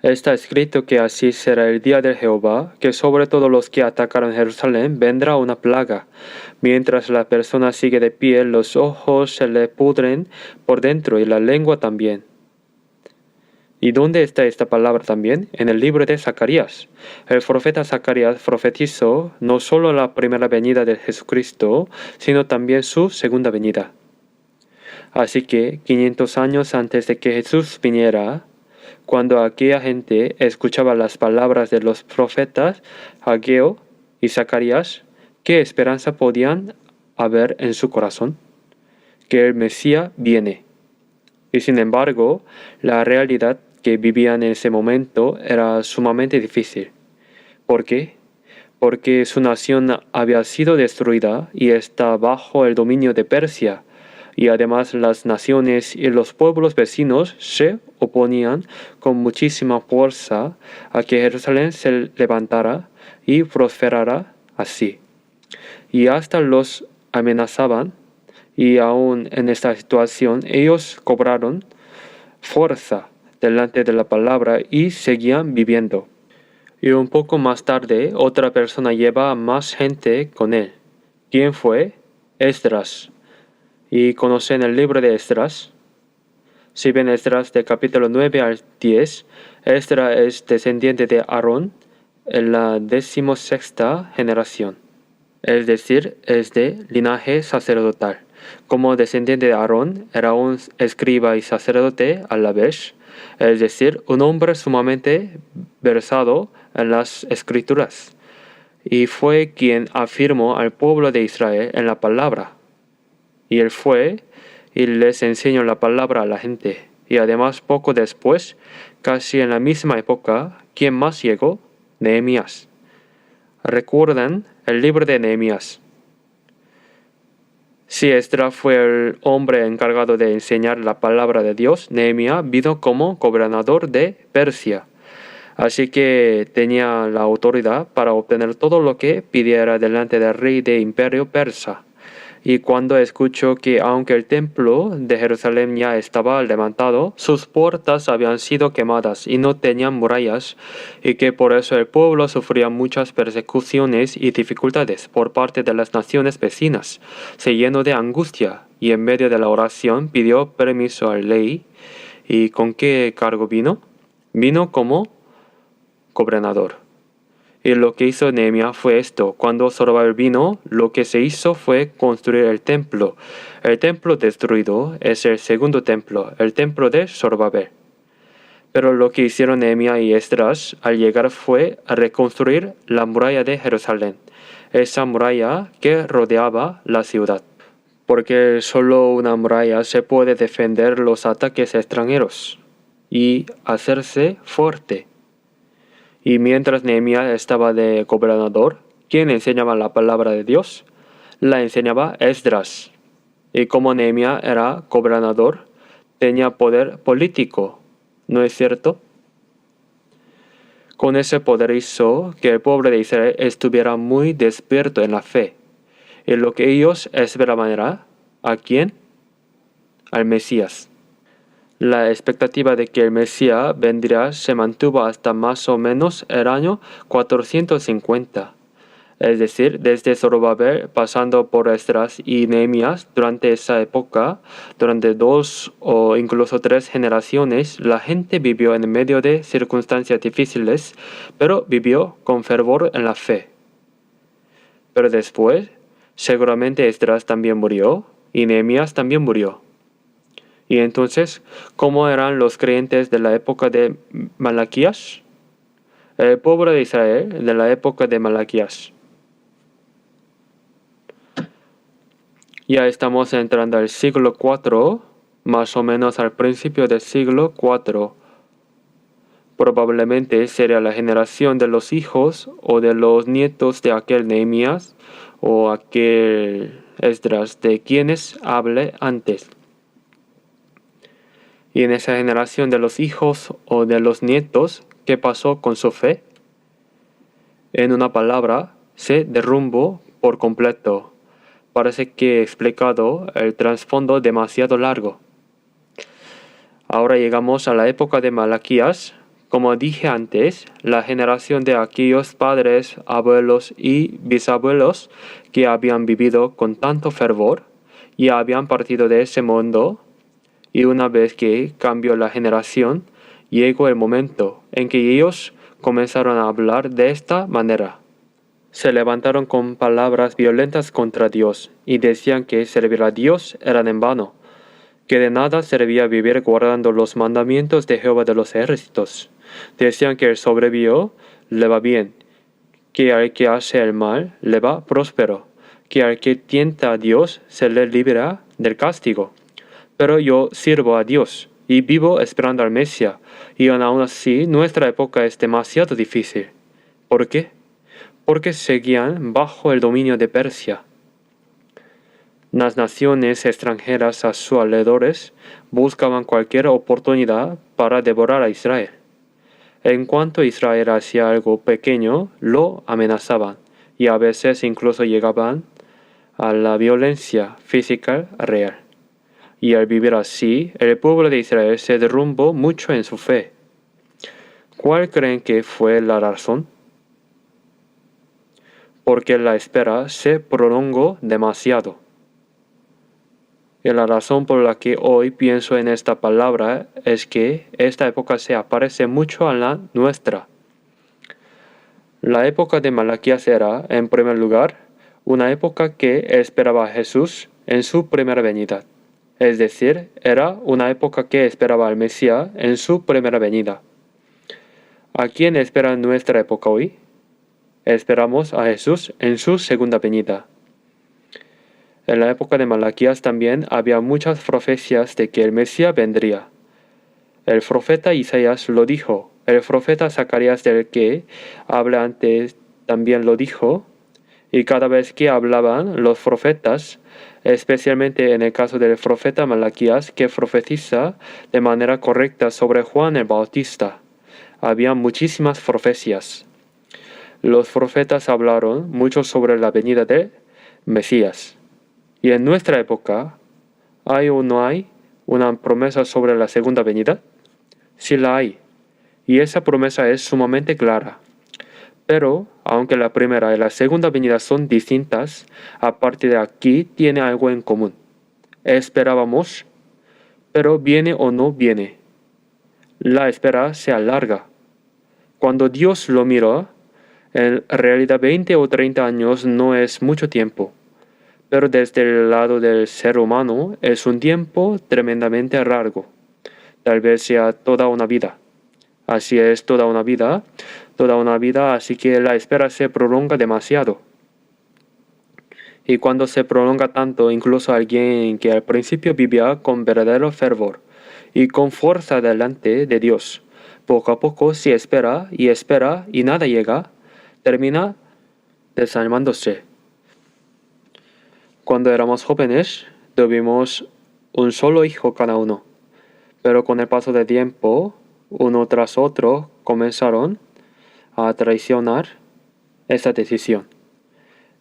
Está escrito que así será el día de Jehová, que sobre todos los que atacaron Jerusalén vendrá una plaga. Mientras la persona sigue de pie, los ojos se le pudren por dentro y la lengua también. ¿Y dónde está esta palabra también? En el libro de Zacarías. El profeta Zacarías profetizó no solo la primera venida de Jesucristo, sino también su segunda venida. Así que 500 años antes de que Jesús viniera, cuando aquella gente escuchaba las palabras de los profetas Ageo y Zacarías, ¿qué esperanza podían haber en su corazón? Que el Mesías viene. Y sin embargo, la realidad que vivían en ese momento era sumamente difícil. ¿Por qué? Porque su nación había sido destruida y está bajo el dominio de Persia. Y además las naciones y los pueblos vecinos se oponían con muchísima fuerza a que Jerusalén se levantara y prosperara así. Y hasta los amenazaban, y aún en esta situación ellos cobraron fuerza, delante de la palabra y seguían viviendo. Y un poco más tarde, otra persona lleva a más gente con él. ¿Quién fue? Esdras. ¿Y conocen el libro de Esdras? Si ven Esdras de capítulo 9 al 10, Esdras es descendiente de Aarón en la 16ª generación. Es decir, es de linaje sacerdotal. Como descendiente de Aarón, era un escriba y sacerdote a la vez, es decir, un hombre sumamente versado en las escrituras, y fue quien afirmó al pueblo de Israel en la palabra. Y él fue y les enseñó la palabra a la gente. Y además poco después, casi en la misma época, ¿quién más llegó? Nehemías. ¿Recuerdan el libro de Nehemías? Si Esdras fue el hombre encargado de enseñar la palabra de Dios, Nehemías vino como gobernador de Persia. Así que tenía la autoridad para obtener todo lo que pidiera delante del rey del imperio persa. Y cuando escuchó que aunque el templo de Jerusalén ya estaba levantado, sus puertas habían sido quemadas y no tenían murallas, y que por eso el pueblo sufría muchas persecuciones y dificultades por parte de las naciones vecinas, se llenó de angustia y en medio de la oración pidió permiso al rey. ¿Y con qué cargo vino? Vino como gobernador. Y lo que hizo Nehemías fue esto: cuando Zorobabel vino, lo que se hizo fue construir el templo. El templo destruido es el segundo templo, el templo de Zorobabel. Pero lo que hicieron Nehemías y Esdras al llegar fue a reconstruir la muralla de Jerusalén, esa muralla que rodeaba la ciudad. Porque solo una muralla se puede defender los ataques extranjeros y hacerse fuerte. Y mientras Nehemías estaba de gobernador, ¿quién enseñaba la palabra de Dios? La enseñaba Esdras. Y como Nehemías era gobernador, tenía poder político, ¿no es cierto? Con ese poder hizo que el pueblo de Israel estuviera muy despierto en la fe. Y lo que ellos esperaban era, ¿a quién? Al Mesías. La expectativa de que el Mesías vendría se mantuvo hasta más o menos el año 450. Es decir, desde Zorobabel pasando por Esdras y Nehemías. Durante esa época, durante 2 o incluso 3 generaciones, la gente vivió en medio de circunstancias difíciles, pero vivió con fervor en la fe. Pero después, seguramente Esdras también murió y Nehemías también murió. Y entonces, ¿cómo eran los creyentes de la época de Malaquías? El pueblo de Israel de la época de Malaquías. Ya estamos entrando al siglo IV, más o menos al principio del siglo IV. Probablemente sería la generación de los hijos o de los nietos de aquel Nehemías o aquel Esdras de quienes hablé antes. Y en esa generación de los hijos o de los nietos, ¿qué pasó con su fe? En una palabra, se derrumbó por completo. Parece que he explicado el trasfondo demasiado largo. Ahora llegamos a la época de Malaquías. Como dije antes, la generación de aquellos padres, abuelos y bisabuelos que habían vivido con tanto fervor y habían partido de ese mundo. Y una vez que cambió la generación, llegó el momento en que ellos comenzaron a hablar de esta manera. Se levantaron con palabras violentas contra Dios y decían que servir a Dios era en vano, que de nada servía vivir guardando los mandamientos de Jehová de los ejércitos. Decían que el soberbio le va bien, que al que hace el mal le va próspero, que al que tienta a Dios se le libera del castigo. Pero yo sirvo a Dios y vivo esperando al Mesías, y aún así nuestra época es demasiado difícil. ¿Por qué? Porque seguían bajo el dominio de Persia. Las naciones extranjeras a sus alrededores buscaban cualquier oportunidad para devorar a Israel. En cuanto Israel hacía algo pequeño, lo amenazaban, y a veces incluso llegaban a la violencia física real. y al vivir así, el pueblo de Israel se derrumbó mucho en su fe. ¿Cuál creen que fue la razón? Porque la espera se prolongó demasiado. Y la razón por la que hoy pienso en esta palabra es que esta época se parece mucho a la nuestra. La época de Malaquías era, en primer lugar, una época que esperaba a Jesús en su primera venida. Es decir, era una época que esperaba al Mesías en su primera venida. ¿A quién espera nuestra época hoy? Esperamos a Jesús en su segunda venida. En la época de Malaquías también había muchas profecías de que el Mesías vendría. El profeta Isaías lo dijo, el profeta Zacarías del que habla antes también lo dijo, y cada vez que hablaban los profetas, especialmente en el caso del profeta Malaquías que profetiza de manera correcta sobre Juan el Bautista, había muchísimas profecías. Los profetas hablaron mucho sobre la venida del Mesías. Y en nuestra época, ¿hay o no hay una promesa sobre la segunda venida? Sí la hay, y esa promesa es sumamente clara. Pero, aunque la primera y la segunda venida son distintas, a partir de aquí tiene algo en común. Esperábamos, pero viene o no viene. La espera se alarga. Cuando Dios lo miró, en realidad 20 o 30 años no es mucho tiempo. Pero desde el lado del ser humano es un tiempo tremendamente largo. Tal vez sea toda una vida. Así es toda una vida, así que la espera se prolonga demasiado. Y cuando se prolonga tanto, incluso alguien que al principio vivía con verdadero fervor y con fuerza delante de Dios, poco a poco si espera y nada llega, termina desanimándose. Cuando éramos jóvenes, tuvimos un solo hijo cada uno, pero con el paso del tiempo, uno tras otro comenzaron a traicionar esa decisión.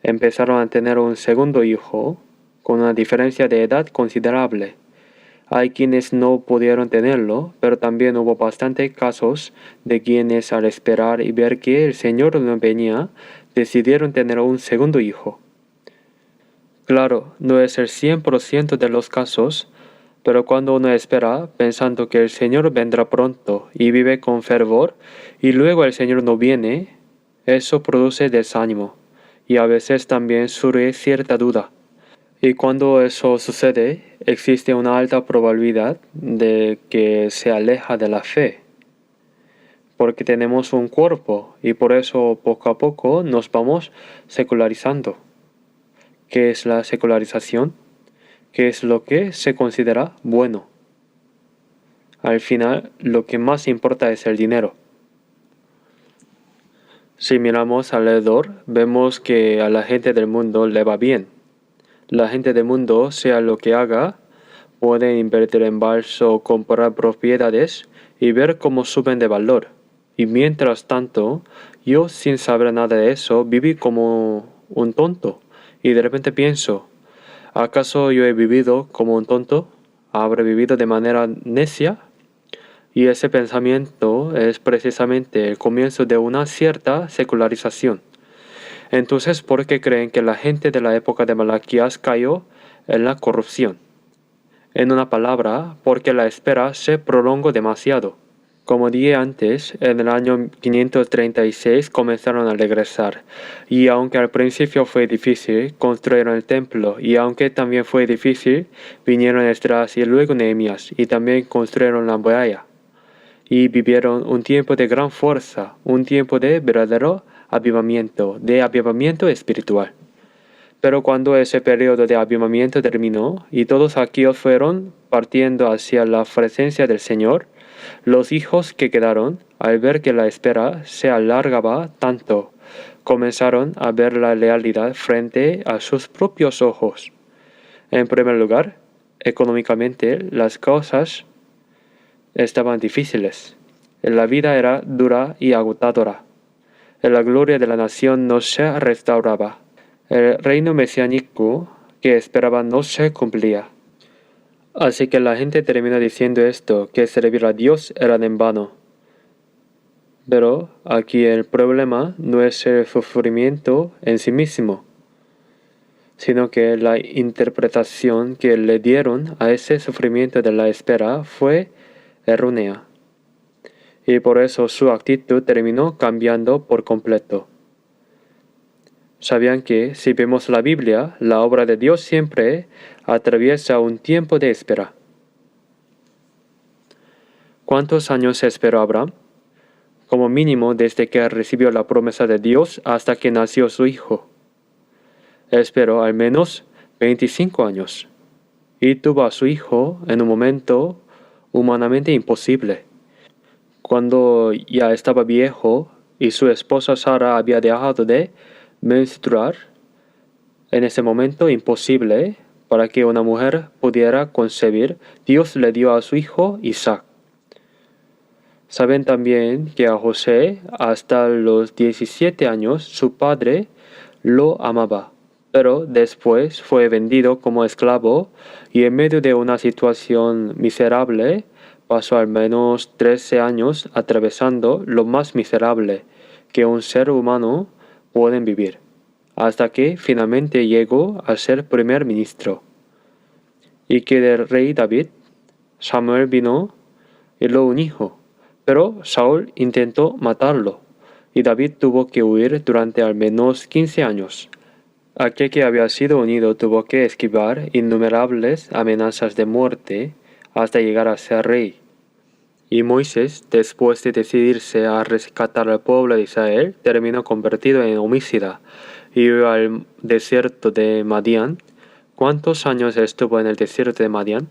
Empezaron a tener un segundo hijo con una diferencia de edad considerable. Hay quienes no pudieron tenerlo, pero también hubo bastantes casos de quienes al esperar y ver que el Señor no venía, decidieron tener un segundo hijo. Claro, no es el 100% de los casos, pero cuando uno espera pensando que el Señor vendrá pronto y vive con fervor y luego el Señor no viene, eso produce desánimo y a veces también surge cierta duda. Y cuando eso sucede, existe una alta probabilidad de que se aleja de la fe, porque tenemos un cuerpo y por eso poco a poco nos vamos secularizando. ¿Qué es la secularización? ¿Qué es lo que se considera bueno? Al final, lo que más importa es el dinero. Si miramos alrededor, vemos que a la gente del mundo le va bien. La gente del mundo, sea lo que haga, puede invertir en bolsa o comprar propiedades y ver cómo suben de valor. Y mientras tanto, yo sin saber nada de eso, viví como un tonto. Y de repente pienso, ¿acaso yo he vivido como un tonto? ¿Habré vivido de manera necia? Y ese pensamiento es precisamente el comienzo de una cierta secularización. Entonces, ¿por qué creen que la gente de la época de Malaquías cayó en la corrupción? En una palabra, porque la espera se prolongó demasiado. Como dije antes, en el año 536 comenzaron a regresar, y aunque al principio fue difícil, construyeron el templo, y aunque también fue difícil, vinieron Esdras y luego Nehemías, y también construyeron la muralla. Y vivieron un tiempo de gran fuerza, un tiempo de verdadero avivamiento espiritual. Pero cuando ese periodo de avivamiento terminó y todos aquellos fueron partiendo hacia la presencia del Señor, los hijos que quedaron, al ver que la espera se alargaba tanto, comenzaron a ver la realidad frente a sus propios ojos. En primer lugar, económicamente las cosas estaban difíciles. La vida era dura y agotadora. La gloria de la nación no se restauraba. El reino mesiánico que esperaban no se cumplía. Así que la gente termina diciendo esto, que servir a Dios era en vano. Pero aquí el problema no es el sufrimiento en sí mismo, sino que la interpretación que le dieron a ese sufrimiento de la espera fue errónea. Y por eso su actitud terminó cambiando por completo. Sabían que, si vemos la Biblia, la obra de Dios siempre atraviesa un tiempo de espera. ¿Cuántos años esperó Abraham? Como mínimo desde que recibió la promesa de Dios hasta que nació su hijo. Esperó al menos 25 años y tuvo a su hijo en un momento humanamente imposible. Cuando ya estaba viejo y su esposa Sara había dejado de menstruar, en ese momento imposible para que una mujer pudiera concebir, Dios le dio a su hijo Isaac. Saben también que a José, hasta los 17 años, su padre lo amaba, pero después fue vendido como esclavo y en medio de una situación miserable, pasó al menos 13 años atravesando lo más miserable que un ser humano puede vivir, hasta que finalmente llegó a ser primer ministro. Y que del rey David, Samuel vino y lo unió. Pero Saúl intentó matarlo, y David tuvo que huir durante al menos 15 años. Aquel que había sido unido tuvo que esquivar innumerables amenazas de muerte hasta llegar a ser rey. Y Moisés, después de decidirse a rescatar al pueblo de Israel, terminó convertido en homicida y huyó al desierto de Madián. ¿Cuántos años estuvo en el desierto de Madián?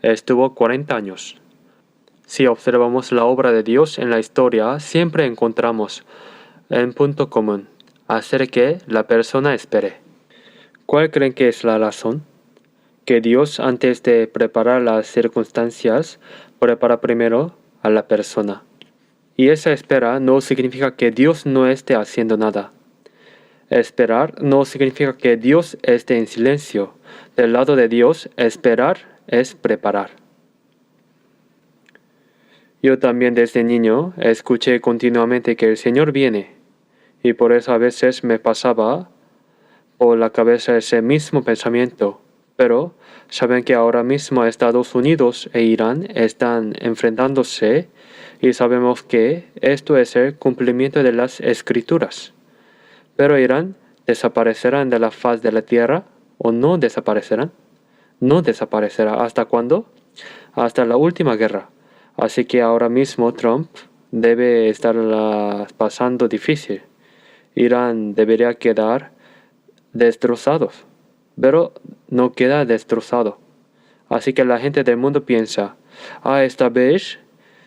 Estuvo 40 años. Si observamos la obra de Dios en la historia, siempre encontramos un punto común, hacer que la persona espere. ¿Cuál creen que es la razón? Que Dios, antes de preparar las circunstancias, prepara primero a la persona. Y esa espera no significa que Dios no esté haciendo nada. Esperar no significa que Dios esté en silencio. Del lado de Dios, esperar es preparar. Yo también desde niño escuché continuamente que el Señor viene, y por eso a veces me pasaba por la cabeza ese mismo pensamiento. Pero saben que ahora mismo Estados Unidos e Irán están enfrentándose y sabemos que esto es el cumplimiento de las Escrituras. Pero Irán desaparecerán de la faz de la tierra o no desaparecerán. No desaparecerá. ¿Hasta cuándo? Hasta la última guerra. Así que ahora mismo Trump debe estar pasando difícil. Irán debería quedar destrozados, pero no queda destrozado. Así que la gente del mundo piensa, esta vez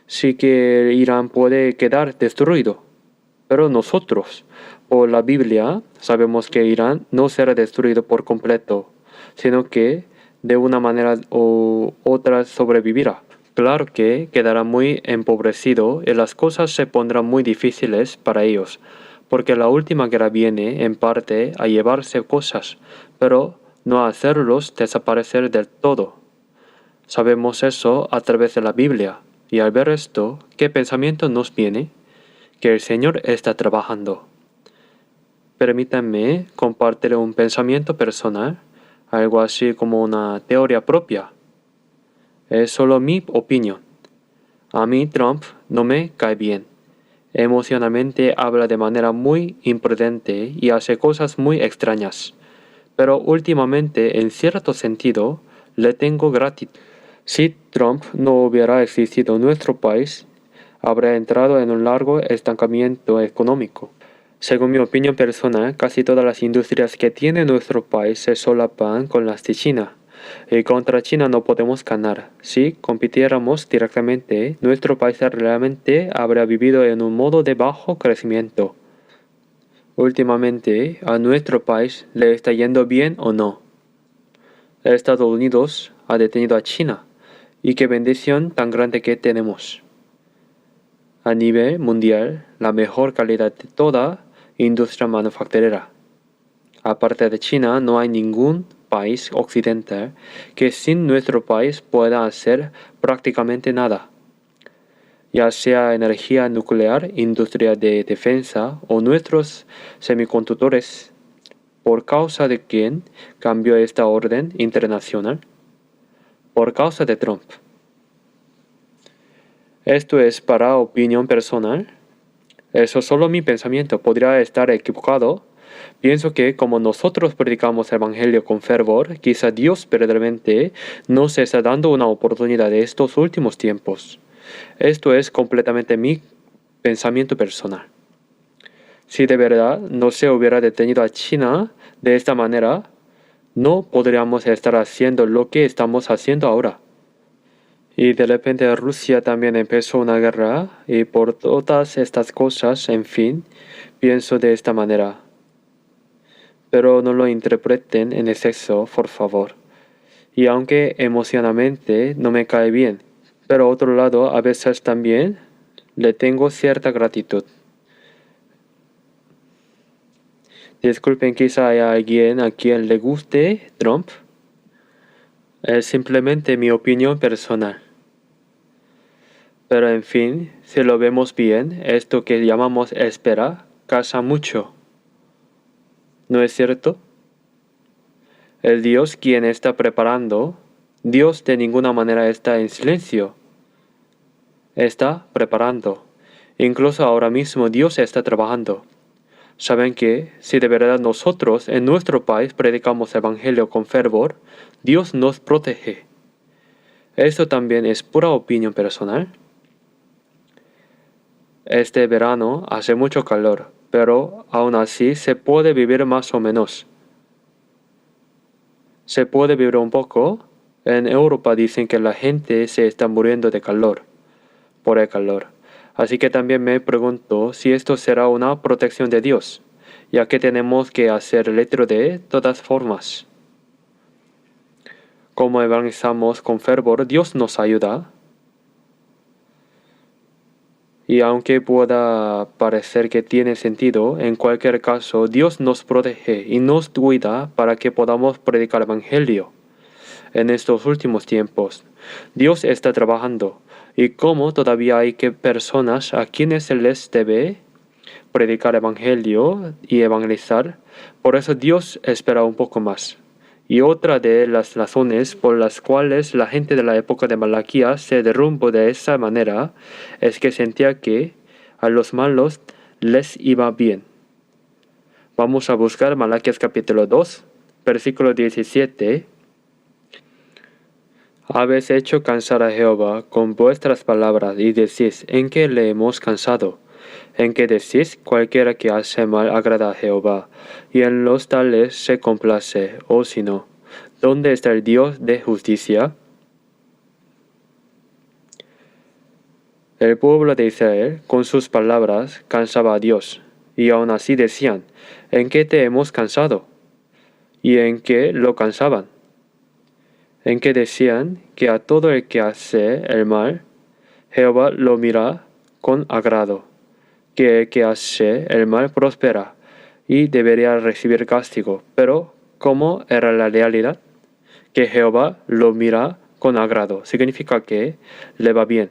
sí que Irán puede quedar destruido. Pero nosotros, por la Biblia, sabemos que Irán no será destruido por completo, sino que de una manera u otra sobrevivirá. Claro que quedará muy empobrecido y las cosas se pondrán muy difíciles para ellos, porque la última guerra viene, en parte, a llevarse cosas, pero no a hacerlos desaparecer del todo. Sabemos eso a través de la Biblia, y al ver esto, ¿qué pensamiento nos viene? Que el Señor está trabajando. Permítanme compartir un pensamiento personal, algo así como una teoría propia. Es solo mi opinión. A mí Trump no me cae bien. Emocionalmente habla de manera muy imprudente y hace cosas muy extrañas. Pero últimamente, en cierto sentido, le tengo gratitud. Si Trump no hubiera existido en nuestro país, habría entrado en un largo estancamiento económico. Según mi opinión personal, casi todas las industrias que tiene nuestro país se solapan con las de China. Y contra China no podemos ganar. Si compitiéramos directamente, nuestro país realmente habría vivido en un modo de bajo crecimiento. Últimamente, ¿a nuestro país le está yendo bien o no? Estados Unidos ha detenido a China. Y qué bendición tan grande que tenemos. A nivel mundial, la mejor calidad de toda industria manufacturera. Aparte de China, no hay ningún país occidental que sin nuestro país pueda hacer prácticamente nada, ya sea energía nuclear, industria de defensa o nuestros semiconductores. ¿Por causa de quién cambió esta orden internacional? Por causa de Trump. Esto es para opinión personal. Eso es solo mi pensamiento. Podría estar equivocado. Pienso que como nosotros predicamos el Evangelio con fervor, quizá Dios verdaderamente nos está dando una oportunidad de estos últimos tiempos. Esto es completamente mi pensamiento personal. Si de verdad no se hubiera detenido a China de esta manera, no podríamos estar haciendo lo que estamos haciendo ahora. Y de repente Rusia también empezó una guerra y por todas estas cosas, en fin, pienso de esta manera. Pero no lo interpreten en exceso, por favor. Y aunque emocionalmente no me cae bien, pero otro lado a veces también le tengo cierta gratitud. Disculpen, quizá haya alguien a quien le guste Trump. Es simplemente mi opinión personal. Pero en fin, si lo vemos bien, esto que llamamos espera casa mucho. ¿No es cierto? El Dios quien está preparando, Dios de ninguna manera está en silencio. Está preparando. Incluso ahora mismo Dios está trabajando. Saben que si de verdad nosotros en nuestro país predicamos el Evangelio con fervor, Dios nos protege. Esto también es pura opinión personal. Este verano hace mucho calor, pero aún así se puede vivir más o menos. Se puede vivir un poco. En Europa dicen que la gente se está muriendo de calor, por el calor. Así que también me pregunto si esto será una protección de Dios, ya que tenemos que hacer letra de todas formas. Como evangelizamos con fervor, Dios nos ayuda. Y aunque pueda parecer que tiene sentido, en cualquier caso, Dios nos protege y nos cuida para que podamos predicar el Evangelio. En estos últimos tiempos, Dios está trabajando, y como todavía hay personas a quienes se les debe predicar el Evangelio y evangelizar, por eso Dios espera un poco más. Y otra de las razones por las cuales la gente de la época de Malaquías se derrumbó de esa manera es que sentía que a los malos les iba bien. Vamos a buscar Malaquías capítulo 2, versículo 17. Habéis hecho cansar a Jehová con vuestras palabras y decís, ¿en qué le hemos cansado? En que decís, cualquiera que hace mal agrada a Jehová, y en los tales se complace, o si no, ¿dónde está el Dios de justicia? El pueblo de Israel, con sus palabras, cansaba a Dios, y aún así decían, ¿en qué te hemos cansado? ¿Y en qué lo cansaban? En que decían que a todo el que hace el mal, Jehová lo mira con agrado, que el que hace el mal prospera y debería recibir castigo. Pero, ¿cómo era la realidad? Que Jehová lo mira con agrado, significa que le va bien.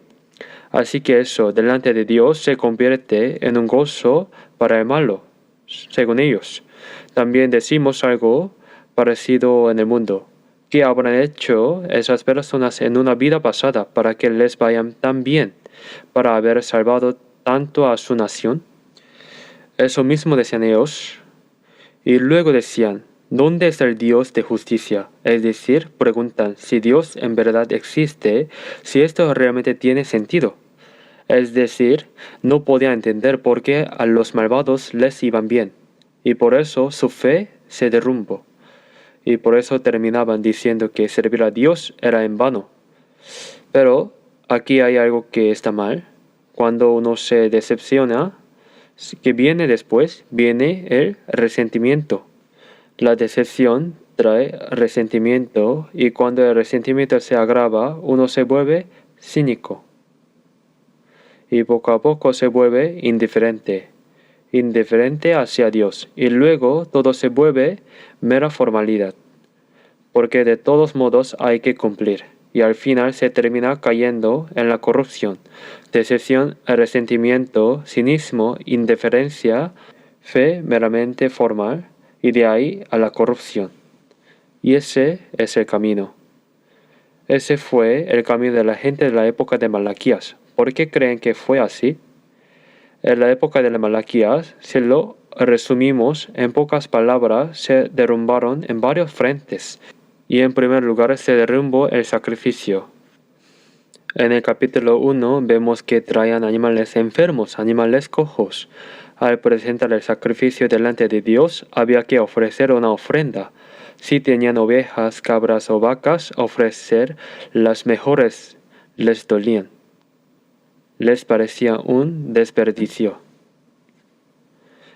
Así que eso delante de Dios se convierte en un gozo para el malo, según ellos. También decimos algo parecido en el mundo. ¿Qué habrán hecho esas personas en una vida pasada para que les vayan tan bien, para haber salvado tanto a su nación? Eso mismo decían ellos. Y luego decían, ¿dónde está el Dios de justicia? Es decir, preguntan si Dios en verdad existe, si esto realmente tiene sentido. Es decir, no podían entender por qué a los malvados les iban bien, y por eso su fe se derrumbó. Y por eso terminaban diciendo que servir a Dios era en vano. Pero aquí hay algo que está mal. Cuando uno se decepciona, ¿qué viene después? Viene el resentimiento. La decepción trae resentimiento y cuando el resentimiento se agrava, uno se vuelve cínico. Y poco a poco se vuelve indiferente hacia Dios, y luego todo se vuelve mera formalidad. porque de todos modos hay que cumplir, y al final se termina cayendo en la corrupción, decepción, resentimiento, cinismo, indiferencia, fe meramente formal, y de ahí a la corrupción. Y ese es el camino. Ese fue el camino de la gente de la época de Malaquías. ¿Por qué creen que fue así? En la época de Malaquías, si lo resumimos en pocas palabras, se derrumbaron en varios frentes. Y en primer lugar se derrumbó el sacrificio. En el capítulo 1 vemos que traían animales enfermos, animales cojos. Al presentar el sacrificio delante de Dios, había que ofrecer una ofrenda. Si tenían ovejas, cabras o vacas, ofrecer las mejores les dolían. Les parecía un desperdicio.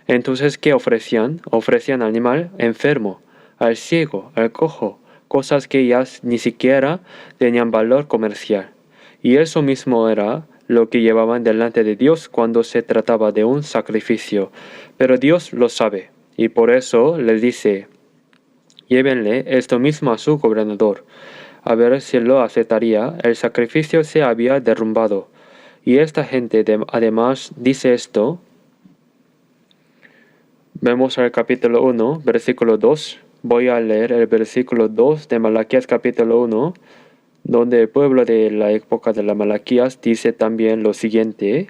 Entonces, ¿qué ofrecían? Ofrecían al animal enfermo, al ciego, al cojo, cosas que ya ni siquiera tenían valor comercial. Y eso mismo era lo que llevaban delante de Dios cuando se trataba de un sacrificio. Pero Dios lo sabe, y por eso les dice, llévenle esto mismo a su gobernador, a ver si lo aceptaría. El sacrificio se había derrumbado. Y esta gente además dice esto. Vemos el capítulo 1, versículo 2. Voy a leer el versículo 2 de Malaquías capítulo 1, donde el pueblo de la época de la Malaquías dice también lo siguiente.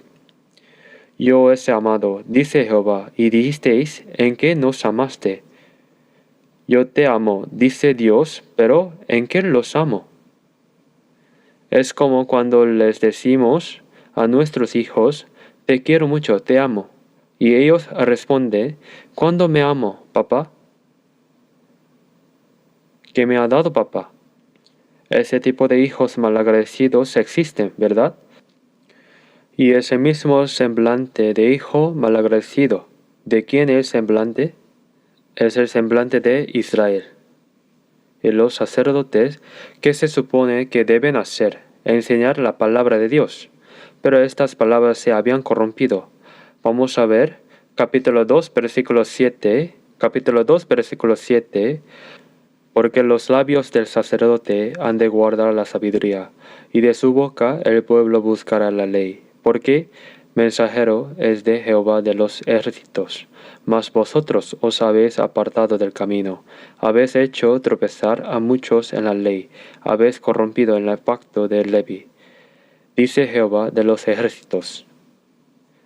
Yo os he amado, dice Jehová, y dijisteis, ¿en qué nos amaste? Yo te amo, dice Dios, pero ¿en qué los amo? Es como cuando les decimos a nuestros hijos, te quiero mucho, te amo. Y ellos responden, ¿cuándo me amo, papá? ¿Qué me ha dado papá? Ese tipo de hijos malagradecidos existen, ¿verdad? Y ese mismo semblante de hijo malagradecido, ¿de quién es el semblante? Es el semblante de Israel. Y los sacerdotes, ¿qué se supone que deben hacer? Enseñar la palabra de Dios. Pero estas palabras se habían corrompido. Vamos a ver capítulo 2, versículo 7. Capítulo 2, versículo 7. Porque los labios del sacerdote han de guardar la sabiduría, y de su boca el pueblo buscará la ley. Porque mensajero es de Jehová de los ejércitos. Mas vosotros os habéis apartado del camino, habéis hecho tropezar a muchos en la ley, habéis corrompido en el pacto de Leví. Dice Jehová de los ejércitos.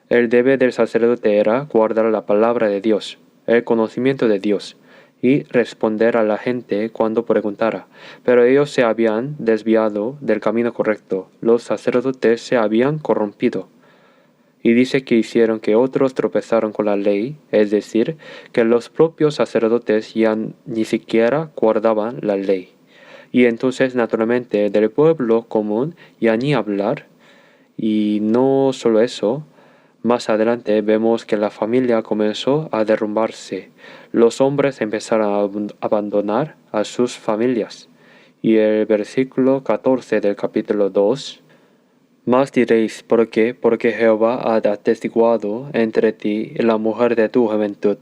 El deber del sacerdote era guardar la palabra de Dios, el conocimiento de Dios, y responder a la gente cuando preguntara. Pero ellos se habían desviado del camino correcto, los sacerdotes se habían corrompido. Y dice que hicieron que otros tropezaron con la ley, es decir, que los propios sacerdotes ya ni siquiera guardaban la ley. Y entonces, naturalmente, del pueblo común ya ni hablar. Y no solo eso, más adelante vemos que la familia comenzó a derrumbarse. Los hombres empezaron a abandonar a sus familias. Y el versículo 14 del capítulo 2. Mas diréis, ¿por qué? Porque Jehová ha atestiguado entre ti y la mujer de tu juventud,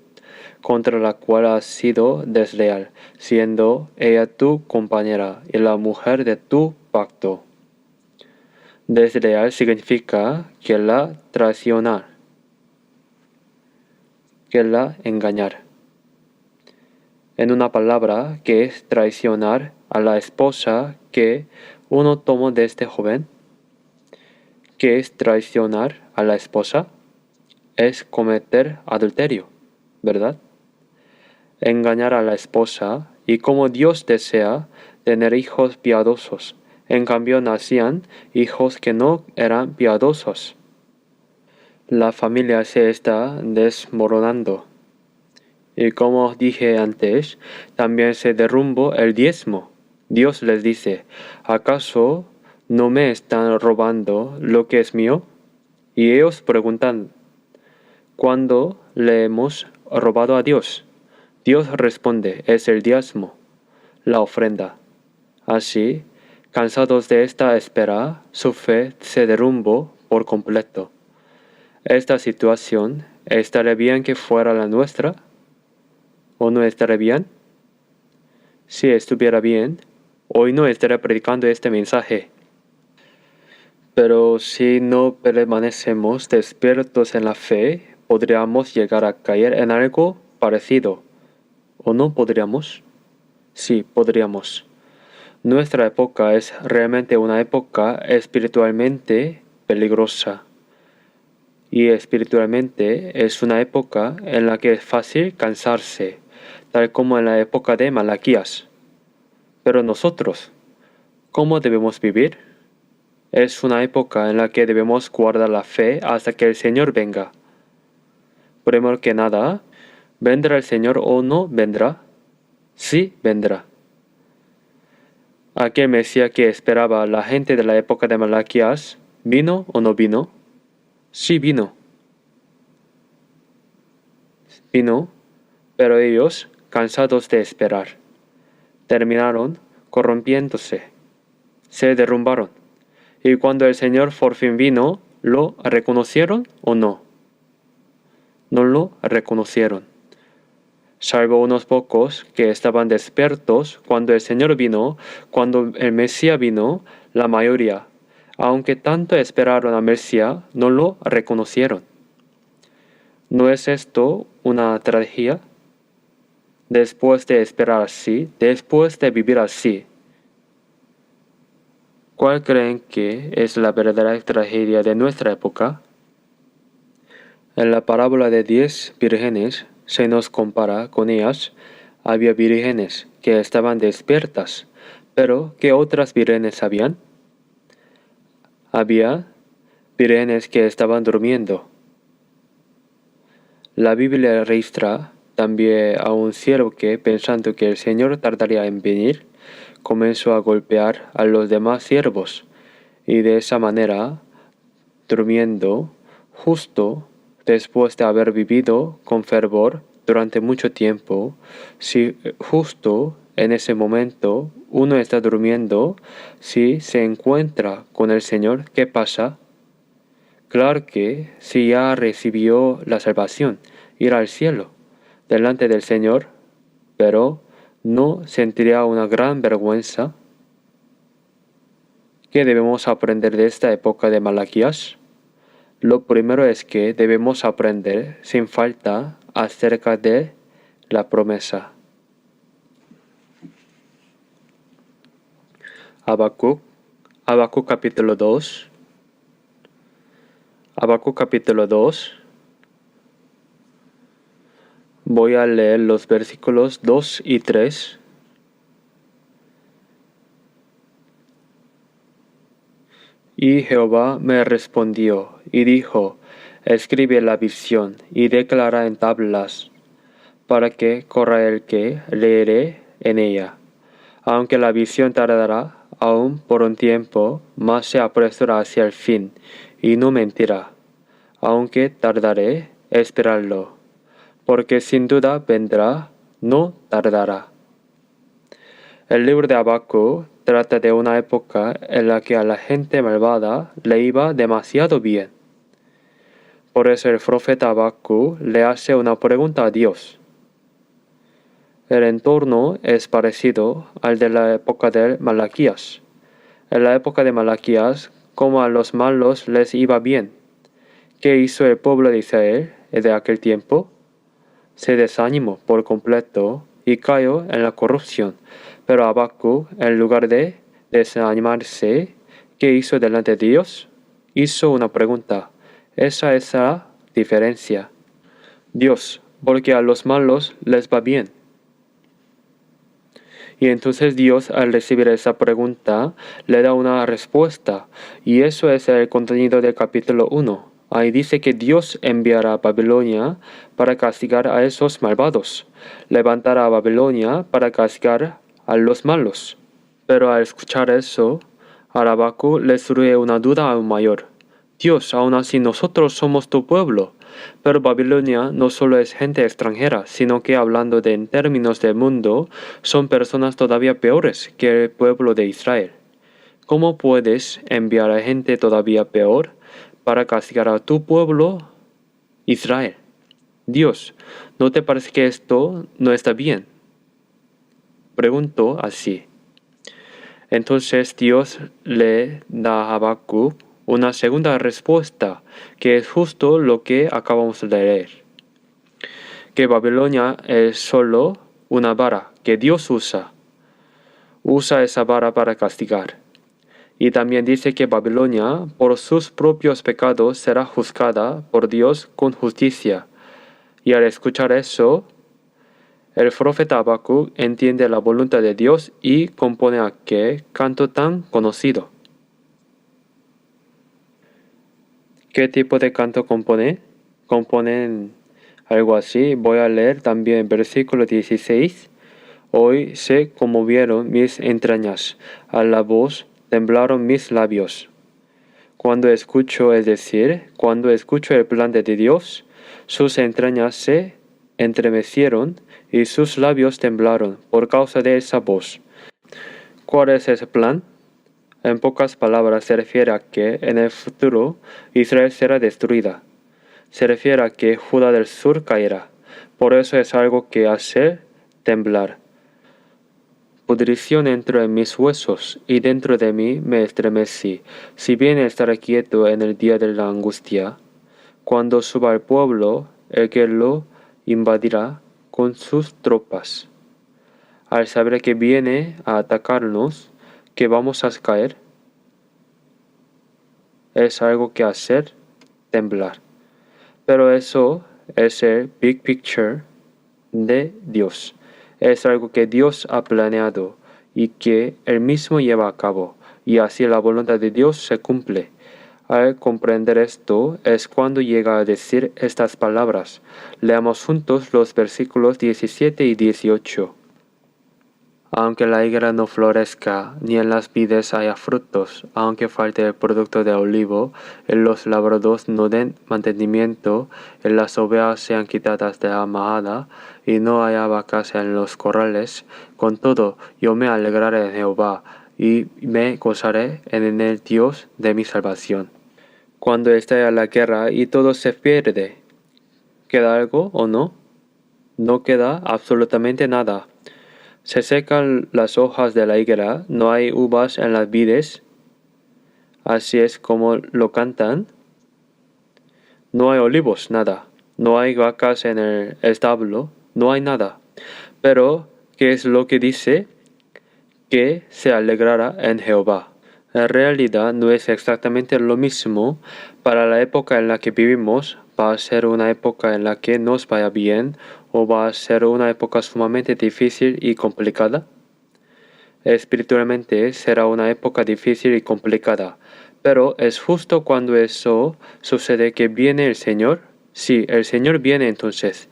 contra la cual has sido desleal, siendo ella tu compañera y la mujer de tu pacto. Desleal significa que la traicionar, que la engañar. En una palabra, que es traicionar a la esposa que uno tomó de este joven. ¿Qué es traicionar a la esposa? Es cometer adulterio, ¿verdad? Engañar a la esposa, y como Dios desea tener hijos piadosos, en cambio nacían hijos que no eran piadosos. La familia se está desmoronando. Y como dije antes, también se derrumbó el diezmo. Dios les dice, ¿acaso no me están robando lo que es mío? Y ellos preguntan, ¿cuándo le hemos robado a Dios? Dios responde, es el diezmo, la ofrenda. Así, cansados de esta espera, su fe se derrumbó por completo. Esta situación, ¿estaría bien que fuera la nuestra? ¿O no estaría bien? Si estuviera bien, hoy no estaría predicando este mensaje. Pero si no permanecemos despiertos en la fe, podríamos llegar a caer en algo parecido. ¿O no podríamos? Sí, podríamos. Nuestra época es realmente una época espiritualmente peligrosa. Y espiritualmente es una época en la que es fácil cansarse, tal como en la época de Malaquías. Pero nosotros, ¿cómo debemos vivir? Es una época en la que debemos guardar la fe hasta que el Señor venga. Primero que nada, ¿vendrá el Señor o no vendrá? Sí, vendrá. Aquel Mesías que esperaba la gente de la época de Malaquías, ¿vino o no vino? Sí vino. Vino, pero ellos, cansados de esperar, terminaron corrompiéndose. Se derrumbaron. Y cuando el Señor por fin vino, ¿lo reconocieron o no? No lo reconocieron. Salvo unos pocos que estaban despiertos cuando el Señor vino, cuando el Mesías vino, la mayoría, aunque tanto esperaron al Mesías, no lo reconocieron. ¿No es esto una tragedia? Después de esperar así, después de vivir así, ¿cuál creen que es la verdadera tragedia de nuestra época? En la parábola de 10 vírgenes se nos compara con ellas. Había vírgenes que estaban despiertas, pero ¿qué otras vírgenes habían? Había vírgenes que estaban durmiendo. La Biblia registra también a un siervo que, pensando que el Señor tardaría en venir, comenzó a golpear a los demás siervos, y de esa manera, durmiendo, justo después de haber vivido con fervor durante mucho tiempo, si justo en ese momento uno está durmiendo, si se encuentra con el Señor, ¿qué pasa? Claro que si ya recibió la salvación, ir al cielo, delante del Señor, pero ¿no sentiría una gran vergüenza? ¿Qué debemos aprender de esta época de Malaquías? Lo primero es que debemos aprender sin falta acerca de la promesa. Habacuc capítulo 2. Habacuc capítulo 2. Voy a leer los versículos 2 y 3. Y Jehová me respondió y dijo: escribe la visión y declara en tablas, para que corra el que leeré en ella. Aunque la visión tardará aún por un tiempo, mas se apresura hacia el fin, y no mentirá. Aunque tardaré, esperarlo, porque sin duda vendrá, no tardará. El libro de Habacuc trata de una época en la que a la gente malvada le iba demasiado bien. Por eso el profeta Habacuc le hace una pregunta a Dios. El entorno es parecido al de la época de Malaquías. En la época de Malaquías, como a los malos les iba bien, ¿qué hizo el pueblo de Israel de aquel tiempo? Se desanimó por completo y cayó en la corrupción. Pero Habacuc, en lugar de desanimarse, ¿qué hizo delante de Dios? Hizo una pregunta. Esa es la diferencia. Dios, porque a los malos les va bien. Y entonces Dios, al recibir esa pregunta, le da una respuesta. Y eso es el contenido del capítulo 1. Ahí dice que Dios enviará a Babilonia para castigar a esos malvados. Levantará a Babilonia para castigar a los malos. Pero al escuchar eso, a Habacuc le surge una duda aún mayor. Dios, aún así nosotros somos tu pueblo. Pero Babilonia no solo es gente extranjera, sino que hablando en términos del mundo, son personas todavía peores que el pueblo de Israel. ¿Cómo puedes enviar a gente todavía peor para castigar a tu pueblo, Israel? Dios, ¿no te parece que esto no está bien? preguntó así. Entonces Dios le da a Habacuc una segunda respuesta, que es justo lo que acabamos de leer. Que Babilonia es solo una vara que Dios usa. Usa esa vara para castigar. Y también dice que Babilonia, por sus propios pecados, será juzgada por Dios con justicia. Y al escuchar eso, el profeta Habacuc entiende la voluntad de Dios y compone aquel canto tan conocido. ¿Qué tipo de canto compone? Componen algo así. Voy a leer también versículo 16. Hoy se conmovieron mis entrañas, a la voz temblaron mis labios. Cuando escucho, es decir, cuando escucho el plan de Dios, sus entrañas se entremecieron y sus labios temblaron por causa de esa voz. ¿Cuál es ese plan? En pocas palabras se refiere a que en el futuro Israel será destruida. Se refiere a que Judá del sur caerá. Por eso es algo que hace temblar. Pudrición entró en mis huesos, y dentro de mí me estremecí. Si bien estaré quieto en el día de la angustia, cuando suba el pueblo, el que lo invadirá con sus tropas. Al saber que viene a atacarnos, que vamos a caer, es algo que hacer temblar. Pero eso es el big picture de Dios. Es algo que Dios ha planeado y que Él mismo lleva a cabo, y así la voluntad de Dios se cumple. Al comprender esto es cuando llega a decir estas palabras. Leamos juntos los versículos 17 y 18. Aunque la higuera no florezca, ni en las vides haya frutos, aunque falte el producto de olivo, y los labradores no den mantenimiento, y las ovejas sean quitadas de la majada, y no haya vacas en los corrales, con todo yo me alegraré en Jehová, y me gozaré en el Dios de mi salvación. Cuando estalla la guerra y todo se pierde, ¿queda algo o no? No queda absolutamente nada. Se secan las hojas de la higuera, no hay uvas en las vides, así es como lo cantan. No hay olivos, nada. No hay vacas en el establo, no hay nada. Pero, ¿qué es lo que dice? Que se alegrará en Jehová. En realidad no es exactamente lo mismo. Para la época en la que vivimos, va a ser una época en la que nos vaya bien o va a ser una época sumamente difícil y complicada. Espiritualmente será una época difícil y complicada, pero es justo cuando eso sucede que viene el Señor. Sí, el Señor viene entonces.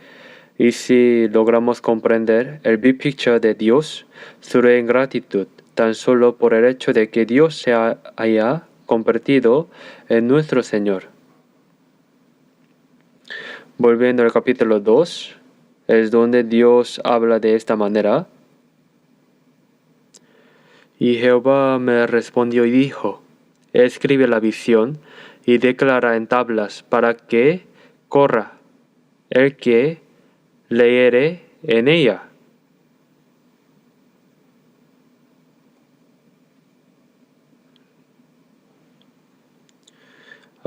Y si logramos comprender el big picture de Dios, su ingratitud, tan solo por el hecho de que Dios se haya convertido en nuestro Señor. Volviendo al capítulo 2, es donde Dios habla de esta manera. Y Jehová me respondió y dijo, escribe la visión y declara en tablas para que corra el que leyere en ella.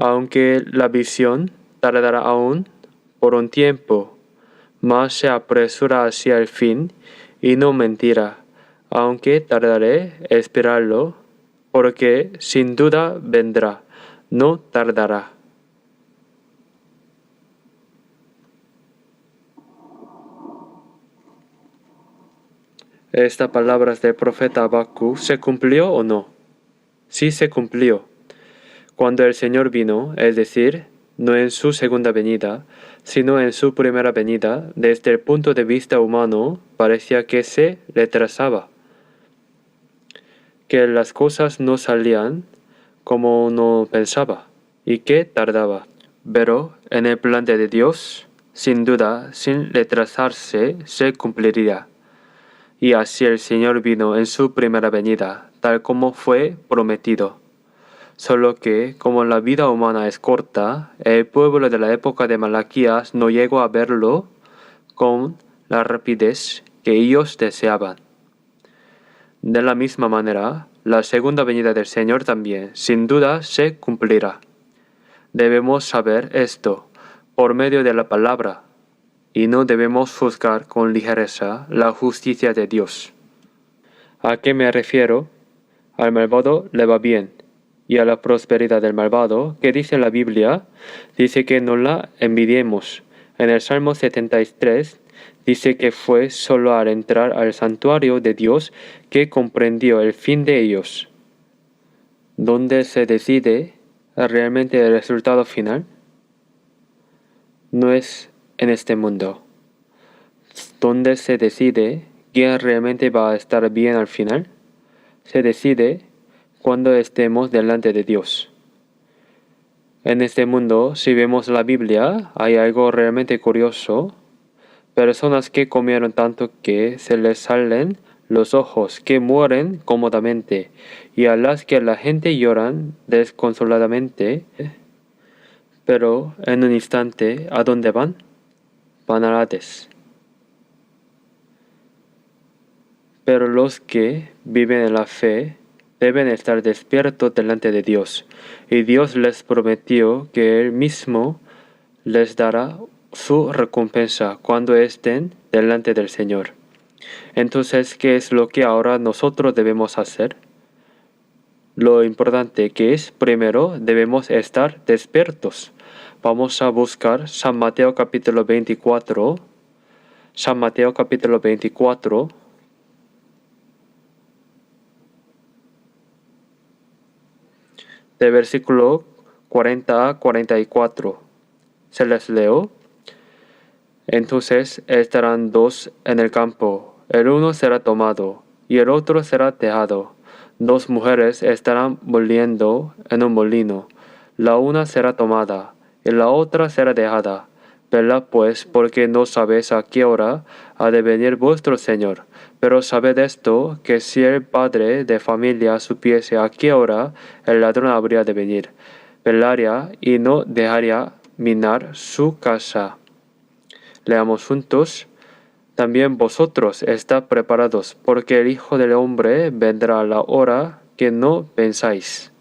Aunque la visión tardará aún por un tiempo, mas se apresura hacia el fin y no mentirá, aunque tardaré esperarlo, porque sin duda vendrá, no tardará. ¿Estas palabras del profeta Habacuc se cumplió o no? Sí se cumplió. Cuando el Señor vino, es decir, no en su segunda venida, sino en su primera venida, desde el punto de vista humano, parecía que se retrasaba, que las cosas no salían como uno pensaba, y que tardaba. Pero en el plan de Dios, sin duda, sin retrasarse, se cumpliría. Y así el Señor vino en su primera venida, tal como fue prometido. Solo que, como la vida humana es corta, el pueblo de la época de Malaquías no llegó a verlo con la rapidez que ellos deseaban. De la misma manera, la segunda venida del Señor también, sin duda, se cumplirá. Debemos saber esto por medio de la palabra, y no debemos juzgar con ligereza la justicia de Dios. ¿A qué me refiero? Al malvado le va bien, y a la prosperidad del malvado, que dice la Biblia, dice que no la envidiemos. En el Salmo 73 dice que fue solo al entrar al santuario de Dios que comprendió el fin de ellos. ¿Dónde se decide realmente el resultado final? No es en este mundo. ¿Dónde se decide quién realmente va a estar bien al final? Se decide cuando estemos delante de Dios. En este mundo, si vemos la Biblia, hay algo realmente curioso. Personas que comieron tanto que se les salen los ojos, que mueren cómodamente, y a las que la gente lloran desconsoladamente. Pero en un instante, ¿a dónde van? Van al Hades. Pero los que viven en la fe deben estar despiertos delante de Dios, y Dios les prometió que Él mismo les dará su recompensa cuando estén delante del Señor. Entonces, ¿qué es lo que ahora nosotros debemos hacer? Lo importante que es, primero, debemos estar despiertos. Vamos a buscar San Mateo capítulo 24. San Mateo capítulo 24. De versículo 40 a 44. Se les leo. Entonces estarán dos en el campo, el uno será tomado y el otro será dejado. Dos mujeres estarán moliendo en un molino, la una será tomada y la otra será dejada. Velad pues, porque no sabéis a qué hora ha de venir vuestro Señor. Pero sabed esto, que si el padre de familia supiese a qué hora el ladrón habría de venir, velaría y no dejaría minar su casa. Leamos juntos. También vosotros estad preparados, porque el Hijo del Hombre vendrá a la hora que no pensáis.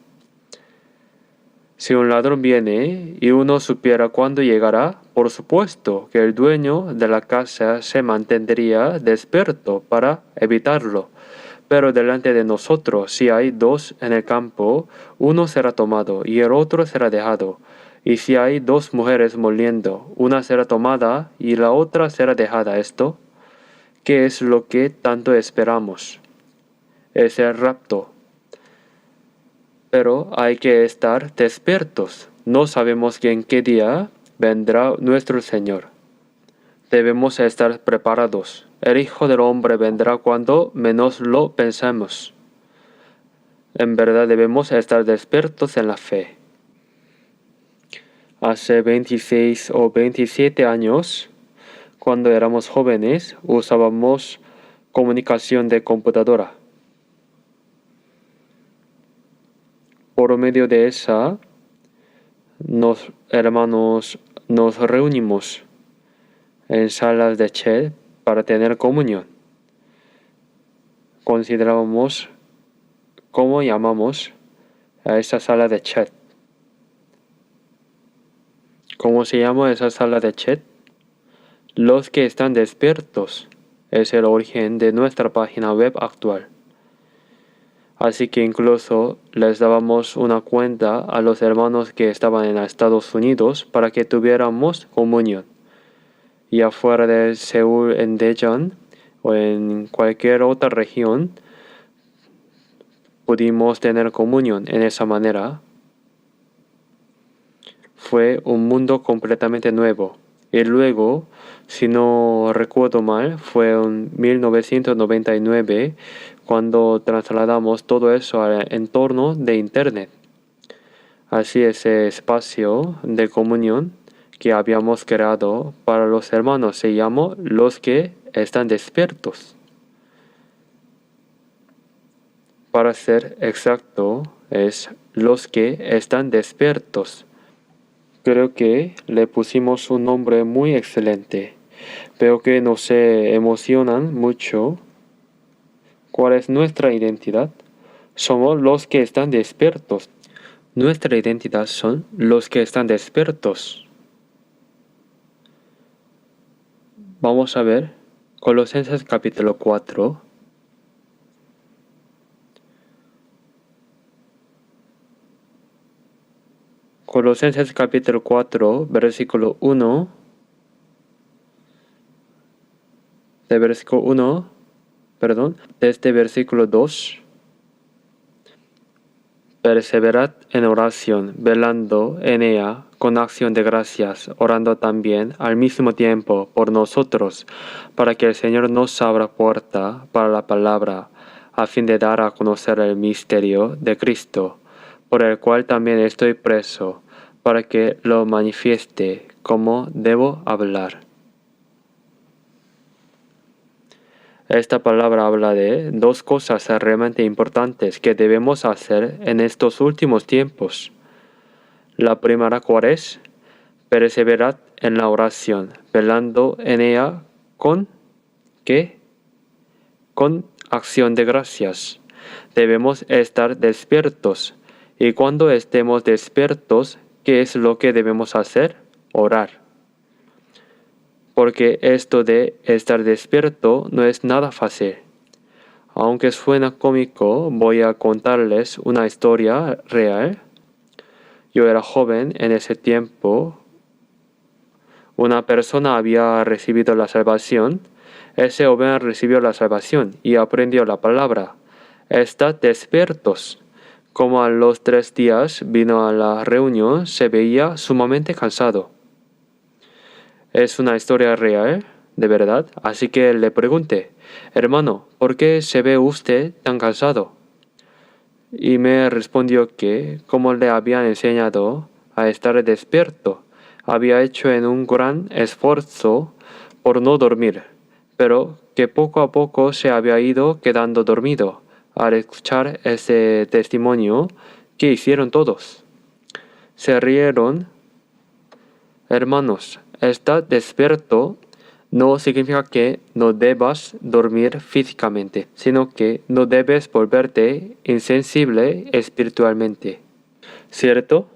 Si un ladrón viene y uno supiera cuándo llegará, por supuesto que el dueño de la casa se mantendría despierto para evitarlo. Pero delante de nosotros, si hay dos en el campo, uno será tomado y el otro será dejado. Y si hay dos mujeres moliendo, una será tomada y la otra será dejada. Esto, ¿qué es lo que tanto esperamos? Es el rapto. Pero hay que estar despiertos. No sabemos en qué día vendrá nuestro Señor. Debemos estar preparados. El Hijo del Hombre vendrá cuando menos lo pensemos. En verdad debemos estar despiertos en la fe. Hace 26 o 27 años, cuando éramos jóvenes, usábamos comunicación de computadora. Por medio de esa, hermanos nos reunimos en salas de chat para tener comunión. Considerábamos cómo llamamos a esa sala de chat. ¿Cómo se llama esa sala de chat? Los que están despiertos es el origen de nuestra página web actual. Así que incluso les dábamos una cuenta a los hermanos que estaban en Estados Unidos para que tuviéramos comunión. Y afuera de Seúl, en Daejeon o en cualquier otra región, pudimos tener comunión en esa manera. Fue un mundo completamente nuevo. Y luego, si no recuerdo mal, fue en 1999 cuando trasladamos todo eso al entorno de Internet. Así ese espacio de comunión que habíamos creado para los hermanos se llamó Los que están despiertos. Para ser exacto, es Los que están despiertos. Creo que le pusimos un nombre muy excelente. Veo que no se emocionan mucho ¿Cuál es nuestra identidad? Somos los que están despiertos. Nuestra identidad son los que están despiertos. Vamos a ver Colosenses capítulo 4. Colosenses capítulo 4, versículo 1. Desde versículo 2. Perseverad en oración, velando en ella con acción de gracias, orando también al mismo tiempo por nosotros, para que el Señor nos abra puerta para la palabra, a fin de dar a conocer el misterio de Cristo, por el cual también estoy preso, para que lo manifieste como debo hablar. Esta palabra habla de dos cosas realmente importantes que debemos hacer en estos últimos tiempos. La primera, ¿cuál es? Perseverad en la oración, velando en ella con ¿qué? Con acción de gracias. Debemos estar despiertos. Y cuando estemos despiertos, ¿qué es lo que debemos hacer? Orar. Porque esto de estar despierto no es nada fácil. Aunque suena cómico, voy a contarles una historia real. Yo era joven en ese tiempo. Una persona había recibido la salvación. Ese joven recibió la salvación y aprendió la palabra. Estad despiertos. Como a los 3 días vino a la reunión, se veía sumamente cansado. Es una historia real, de verdad, así que le pregunté, hermano, ¿por qué se ve usted tan cansado? Y me respondió que, como le habían enseñado a estar despierto, había hecho en un gran esfuerzo por no dormir, pero que poco a poco se había ido quedando dormido al escuchar ese testimonio que hicieron todos. Se rieron. Hermanos, estar despierto no significa que no debas dormir físicamente, sino que no debes volverte insensible espiritualmente. ¿Cierto?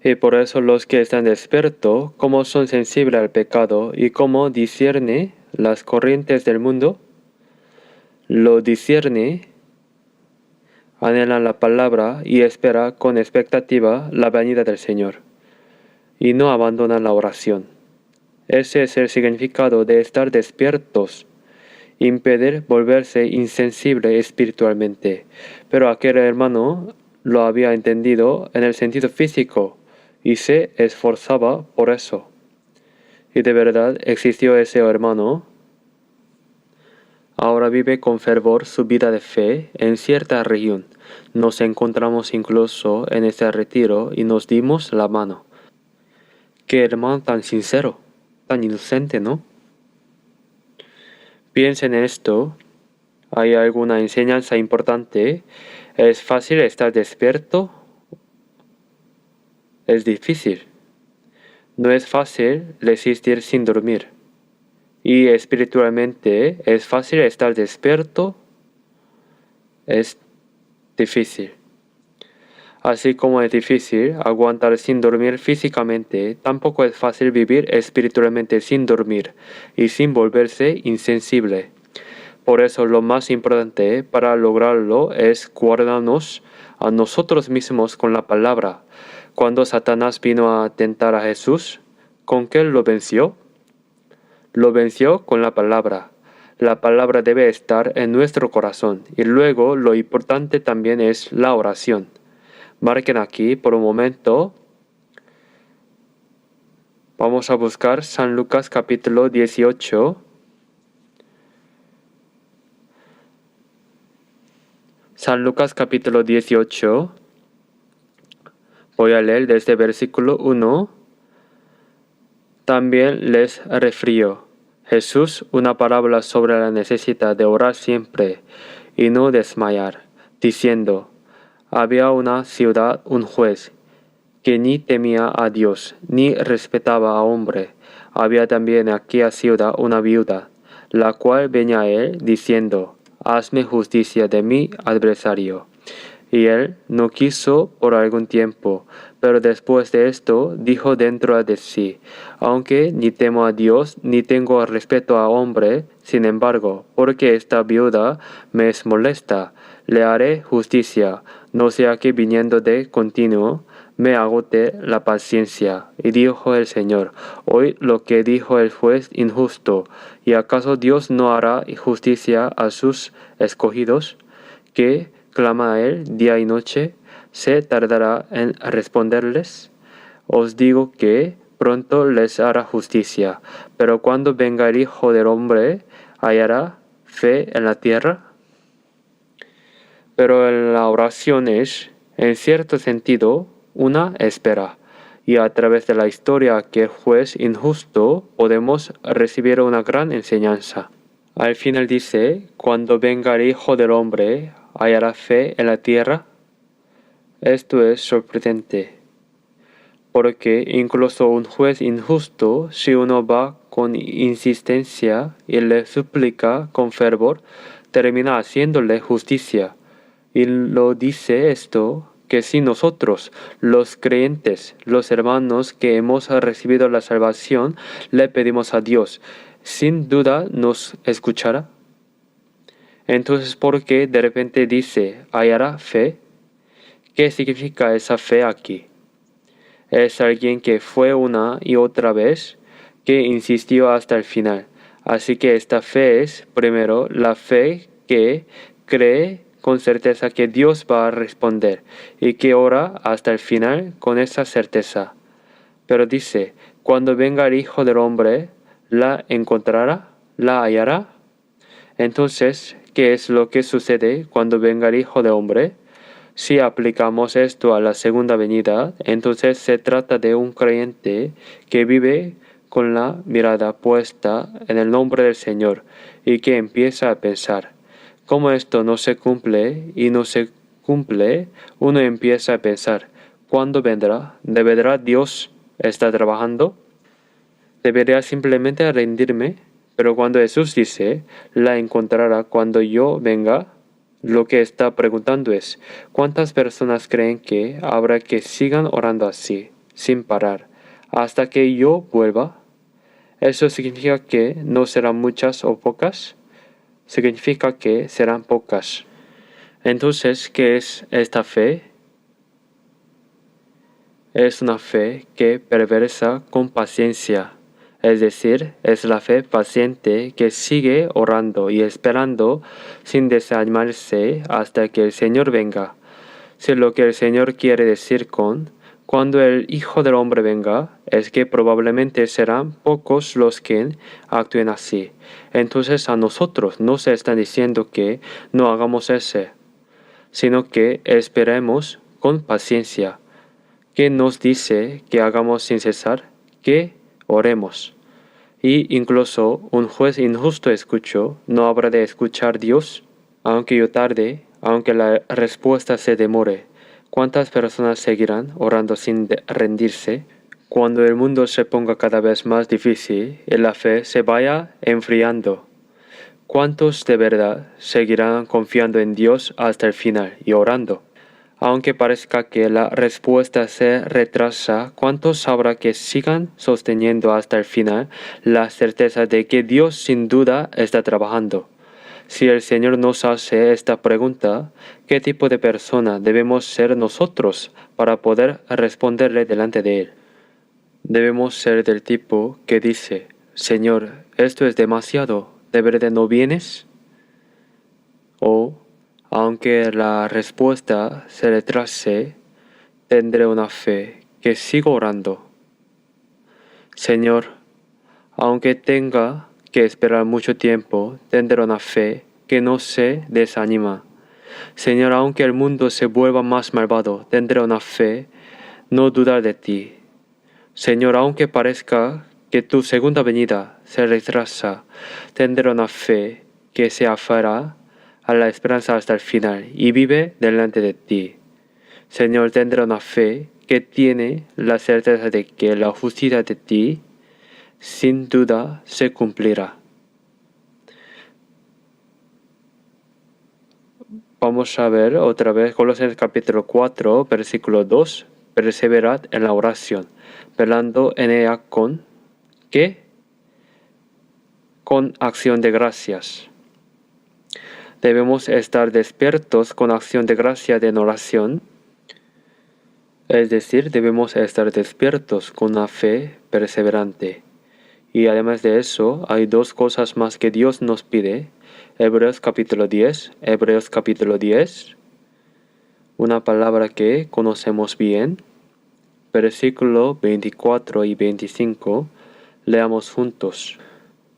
Y por eso los que están despiertos, como son sensibles al pecado y como discierne las corrientes del mundo, lo discierne, anhelan la palabra y espera con expectativa la venida del Señor, y no abandonan la oración. Ese es el significado de estar despiertos, impedir volverse insensible espiritualmente. Pero aquel hermano lo había entendido en el sentido físico y se esforzaba por eso. Y de verdad existió ese hermano. Ahora vive con fervor su vida de fe en cierta región. Nos encontramos incluso en este retiro y nos dimos la mano. Qué hermano tan sincero, tan inocente, ¿no? Piensen en esto. ¿Hay alguna enseñanza importante? ¿Es fácil estar despierto? Es difícil. No es fácil resistir sin dormir. Y espiritualmente, ¿es fácil estar despierto? Es difícil. Así como es difícil aguantar sin dormir físicamente, tampoco es fácil vivir espiritualmente sin dormir y sin volverse insensible. Por eso lo más importante para lograrlo es guardarnos a nosotros mismos con la palabra. Cuando Satanás vino a tentar a Jesús, ¿con qué lo venció? Lo venció con la palabra. La palabra debe estar en nuestro corazón y luego lo importante también es la oración. Marquen aquí por un momento. Vamos a buscar San Lucas capítulo 18. San Lucas capítulo 18. Voy a leer desde versículo 1. También les refirió Jesús una parábola sobre la necesidad de orar siempre y no desmayar, diciendo, había una ciudad un juez que ni temía a Dios ni respetaba a hombre. Había también en aquella ciudad una viuda, la cual venía a él diciendo, hazme justicia de mi adversario. Y él no quiso por algún tiempo, pero después de esto dijo dentro de sí, aunque ni temo a Dios ni tengo respeto a hombre, sin embargo, porque esta viuda me es molesta, le haré justicia, no sea que viniendo de continuo me agote la paciencia. Y dijo el Señor, oí lo que dijo el juez injusto, ¿y acaso Dios no hará justicia a sus escogidos? Que clama a él día y noche, ¿se tardará en responderles? Os digo que pronto les hará justicia, pero cuando venga el Hijo del Hombre, ¿hallará fe en la tierra? Pero la oración es, en cierto sentido, una espera, y a través de la historia que el juez injusto podemos recibir una gran enseñanza. Al final dice, cuando venga el Hijo del Hombre, ¿hallará fe en la tierra? Esto es sorprendente, porque incluso un juez injusto, si uno va con insistencia y le suplica con fervor, termina haciéndole justicia. Y lo dice esto, que si nosotros, los creyentes, los hermanos que hemos recibido la salvación, le pedimos a Dios, sin duda nos escuchará. Entonces, ¿por qué de repente dice, hallará fe? ¿Qué significa esa fe aquí? Es alguien que fue una y otra vez, que insistió hasta el final. Así que esta fe es, primero, la fe que cree con certeza que Dios va a responder y que ora hasta el final con esa certeza. Pero dice, cuando venga el Hijo del Hombre, ¿la encontrará? ¿La hallará? Entonces, ¿qué es lo que sucede cuando venga el Hijo del Hombre? Si aplicamos esto a la segunda venida, entonces se trata de un creyente que vive con la mirada puesta en el nombre del Señor y que empieza a pensar, como esto no se cumple y no se cumple, uno empieza a pensar, ¿cuándo vendrá? ¿De verdad Dios está trabajando? Debería simplemente rendirme, pero cuando Jesús dice, la encontrará cuando yo venga, lo que está preguntando es, ¿cuántas personas creen que habrá que sigan orando así, sin parar, hasta que yo vuelva? ¿Eso significa que no serán muchas o pocas? Significa que serán pocas. Entonces, ¿qué es esta fe? Es una fe que persevera con paciencia. Es decir, es la fe paciente que sigue orando y esperando sin desanimarse hasta que el Señor venga. Si lo que el Señor quiere decir con cuando el Hijo del Hombre venga es que probablemente serán pocos los que actúen así. Entonces a nosotros no se está diciendo que no hagamos ese, sino que esperemos con paciencia. ¿Qué nos dice que hagamos sin cesar? Que oremos. Y incluso un juez injusto escuchó, ¿no habrá de escuchar Dios? Aunque yo tarde, aunque la respuesta se demore, ¿cuántas personas seguirán orando sin rendirse? Cuando el mundo se ponga cada vez más difícil y la fe se vaya enfriando, ¿cuántos de verdad seguirán confiando en Dios hasta el final y orando? Aunque parezca que la respuesta se retrasa, ¿cuántos habrá que sigan sosteniendo hasta el final la certeza de que Dios sin duda está trabajando? Si el Señor nos hace esta pregunta, ¿qué tipo de persona debemos ser nosotros para poder responderle delante de Él? Debemos ser del tipo que dice, Señor, esto es demasiado, ¿de verdad no vienes? O, aunque la respuesta se retrase, tendré una fe que sigo orando. Señor, aunque tenga que esperar mucho tiempo, tendré una fe que no se desanima. Señor, aunque el mundo se vuelva más malvado, tendré una fe, no dudar de ti. Señor, aunque parezca que tu segunda venida se retrasa, tendré una fe que se aferra a la esperanza hasta el final y vive delante de ti. Señor, tendré una fe que tiene la certeza de que la justicia de ti sin duda se cumplirá. Vamos a ver otra vez Colosenses capítulo 4, versículo 2. Perseverad en la oración, velando en ella con ¿qué? Con acción de gracias. Debemos estar despiertos con acción de gracia en oración. Es decir, debemos estar despiertos con una fe perseverante. Y además de eso, hay dos cosas más que Dios nos pide. Hebreos capítulo 10, una palabra que conocemos bien. Versículo 24 y 25, leamos juntos.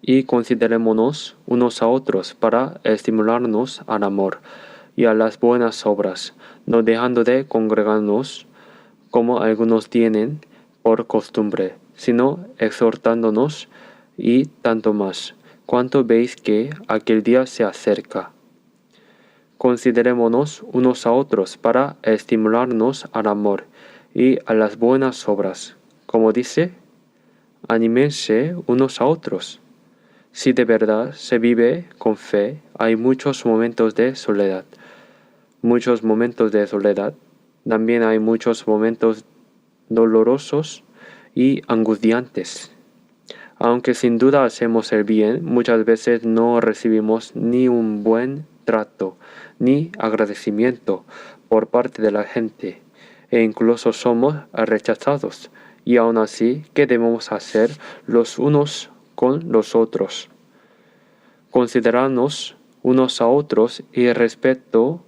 Y considerémonos unos a otros para estimularnos al amor y a las buenas obras, no dejando de congregarnos como algunos tienen por costumbre, sino exhortándonos, y tanto más, cuanto veis que aquel día se acerca. Considerémonos unos a otros para estimularnos al amor y a las buenas obras. Como dice, anímense unos a otros. Si de verdad se vive con fe, hay muchos momentos de soledad. También hay muchos momentos dolorosos y angustiantes. Aunque sin duda hacemos el bien, muchas veces no recibimos ni un buen trato, ni agradecimiento por parte de la gente, e incluso somos rechazados. Y aún así, ¿qué debemos hacer los unos con los otros? Considerarnos unos a otros y respecto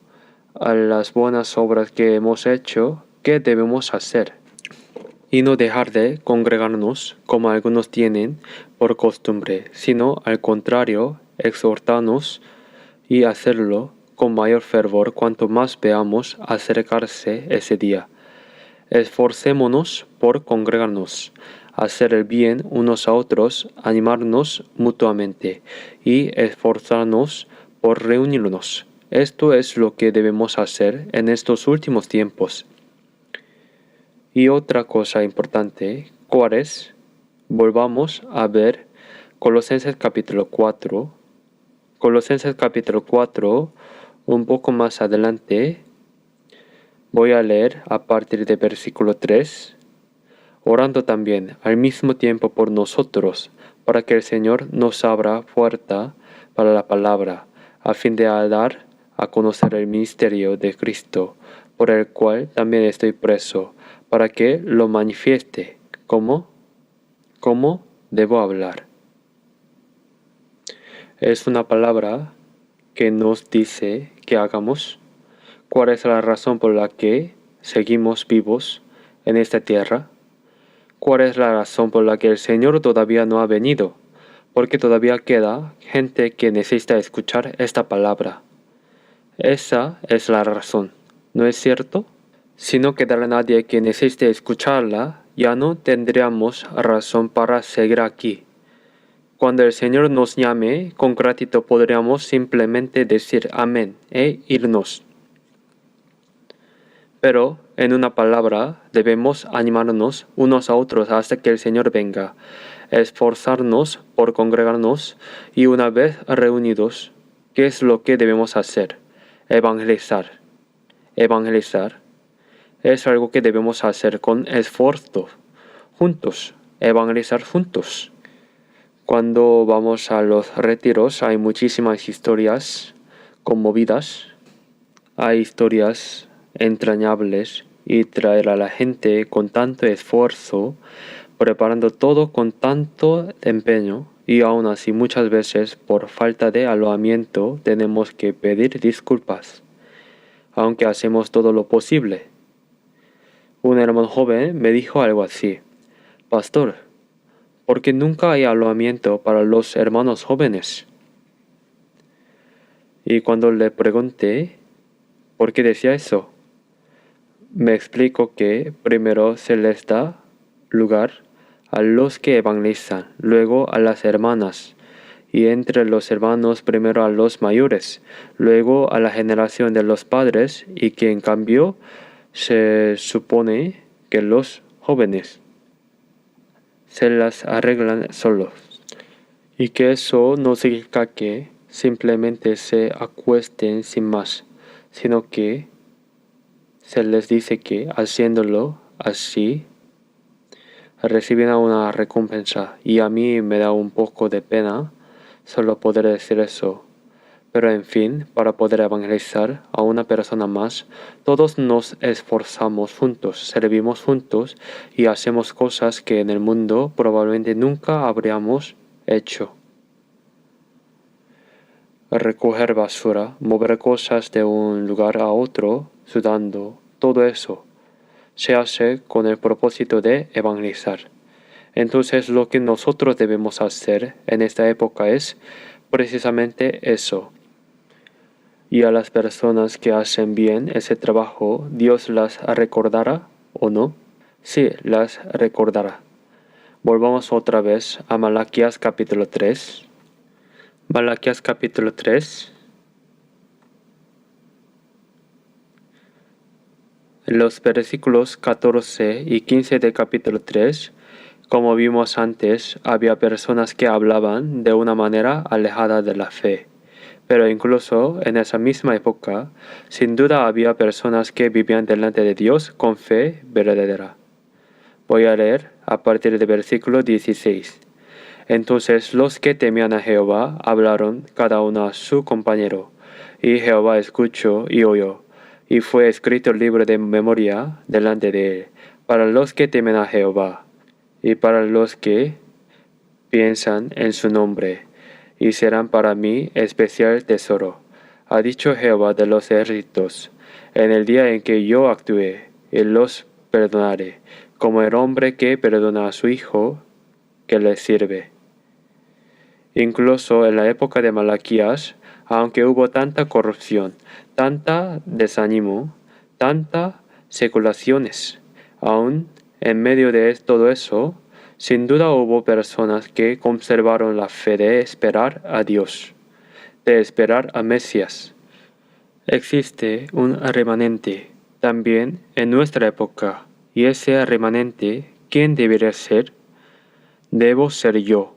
a las buenas obras que hemos hecho, ¿qué debemos hacer? Y no dejar de congregarnos como algunos tienen por costumbre, sino al contrario, exhortarnos y hacerlo con mayor fervor cuanto más veamos acercarse ese día. Esforcémonos por congregarnos, hacer el bien unos a otros, animarnos mutuamente y esforzarnos por reunirnos. Esto es lo que debemos hacer en estos últimos tiempos. Y otra cosa importante, ¿cuál es? Volvamos a ver Colosenses capítulo 4. Colosenses capítulo 4, un poco más adelante, voy a leer a partir de versículo 3, orando también al mismo tiempo por nosotros, para que el Señor nos abra puerta para la palabra, a fin de dar a conocer el misterio de Cristo, por el cual también estoy preso, para que lo manifieste. ¿Cómo debo hablar? Es una palabra que nos dice que hagamos. ¿Cuál es la razón por la que seguimos vivos en esta tierra? ¿Cuál es la razón por la que el Señor todavía no ha venido? Porque todavía queda gente que necesita escuchar esta palabra. Esa es la razón, ¿no es cierto? Si no quedara nadie que necesite escucharla, ya no tendríamos razón para seguir aquí. Cuando el Señor nos llame, con gratitud podríamos simplemente decir amén e irnos. Pero, en una palabra, debemos animarnos unos a otros hasta que el Señor venga, esforzarnos por congregarnos y una vez reunidos, ¿qué es lo que debemos hacer? Evangelizar. Evangelizar es algo que debemos hacer con esfuerzo, juntos, evangelizar juntos. Cuando vamos a los retiros hay muchísimas historias conmovidas, hay historias entrañables, y traer a la gente con tanto esfuerzo, preparando todo con tanto empeño, y aún así muchas veces por falta de alojamiento tenemos que pedir disculpas, aunque hacemos todo lo posible. Un hermano joven me dijo algo así: Pastor, ¿por qué nunca hay alojamiento para los hermanos jóvenes? Y cuando le pregunté por qué decía eso, me explicó que primero se les da lugar a los que evangelizan, luego a las hermanas, y entre los hermanos primero a los mayores, luego a la generación de los padres, y que en cambio se supone que los jóvenes se las arreglan solos, y que eso no significa que simplemente se acuesten sin más, sino que se les dice que haciéndolo así recibirán una recompensa. Y a mí me da un poco de pena solo poder decir eso. Pero en fin, para poder evangelizar a una persona más, todos nos esforzamos juntos, servimos juntos y hacemos cosas que en el mundo probablemente nunca habríamos hecho. Recoger basura, mover cosas de un lugar a otro, sudando, todo eso se hace con el propósito de evangelizar. Entonces lo que nosotros debemos hacer en esta época es precisamente eso. Y a las personas que hacen bien ese trabajo, ¿Dios las recordará o no? Sí, las recordará. Volvamos otra vez a Malaquías capítulo 3. Malaquías capítulo 3. Los versículos 14 y 15 del capítulo 3, como vimos antes, había personas que hablaban de una manera alejada de la fe. Pero incluso en esa misma época, sin duda había personas que vivían delante de Dios con fe verdadera. Voy a leer a partir del versículo 16. Entonces los que temían a Jehová hablaron cada uno a su compañero, y Jehová escuchó y oyó, y fue escrito el libro de memoria delante de él, para los que temen a Jehová, y para los que piensan en su nombre, y serán para mí especial tesoro. Ha dicho Jehová de los ejércitos, en el día en que yo actúe, y los perdonaré, como el hombre que perdona a su hijo que le sirve. Incluso en la época de Malaquías, aunque hubo tanta corrupción, tanta desánimo, tanta seculaciones, aún en medio de todo eso, sin duda hubo personas que conservaron la fe de esperar a Dios, de esperar a Mesías. Existe un remanente también en nuestra época, y ese remanente, ¿quién debería ser? Debo ser yo.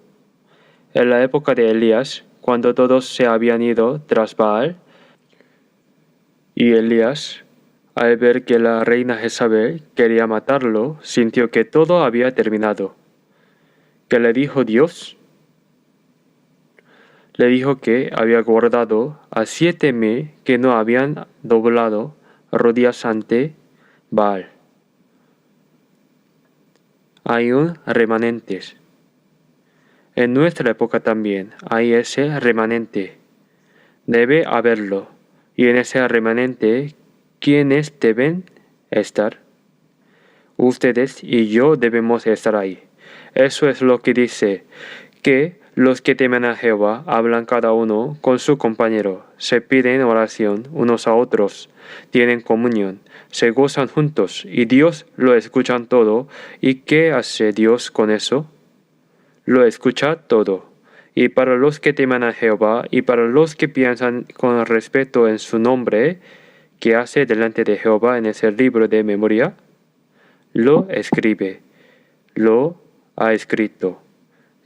En la época de Elías, cuando todos se habían ido tras Baal, y Elías, al ver que la reina Jezabel quería matarlo, sintió que todo había terminado. ¿Qué le dijo Dios? Le dijo que había guardado a 7,000 que no habían doblado rodillas ante Baal. Hay un remanente. En nuestra época también hay ese remanente. Debe haberlo. Y en ese remanente, ¿quiénes deben estar? Ustedes y yo debemos estar ahí. Eso es lo que dice, que los que temen a Jehová hablan cada uno con su compañero, se piden oración unos a otros, tienen comunión, se gozan juntos, y Dios lo escucha todo. ¿Y qué hace Dios con eso? Lo escucha todo. Y para los que temen a Jehová y para los que piensan con respeto en su nombre, ¿qué hace delante de Jehová en ese libro de memoria? Lo escribe, lo ha escrito.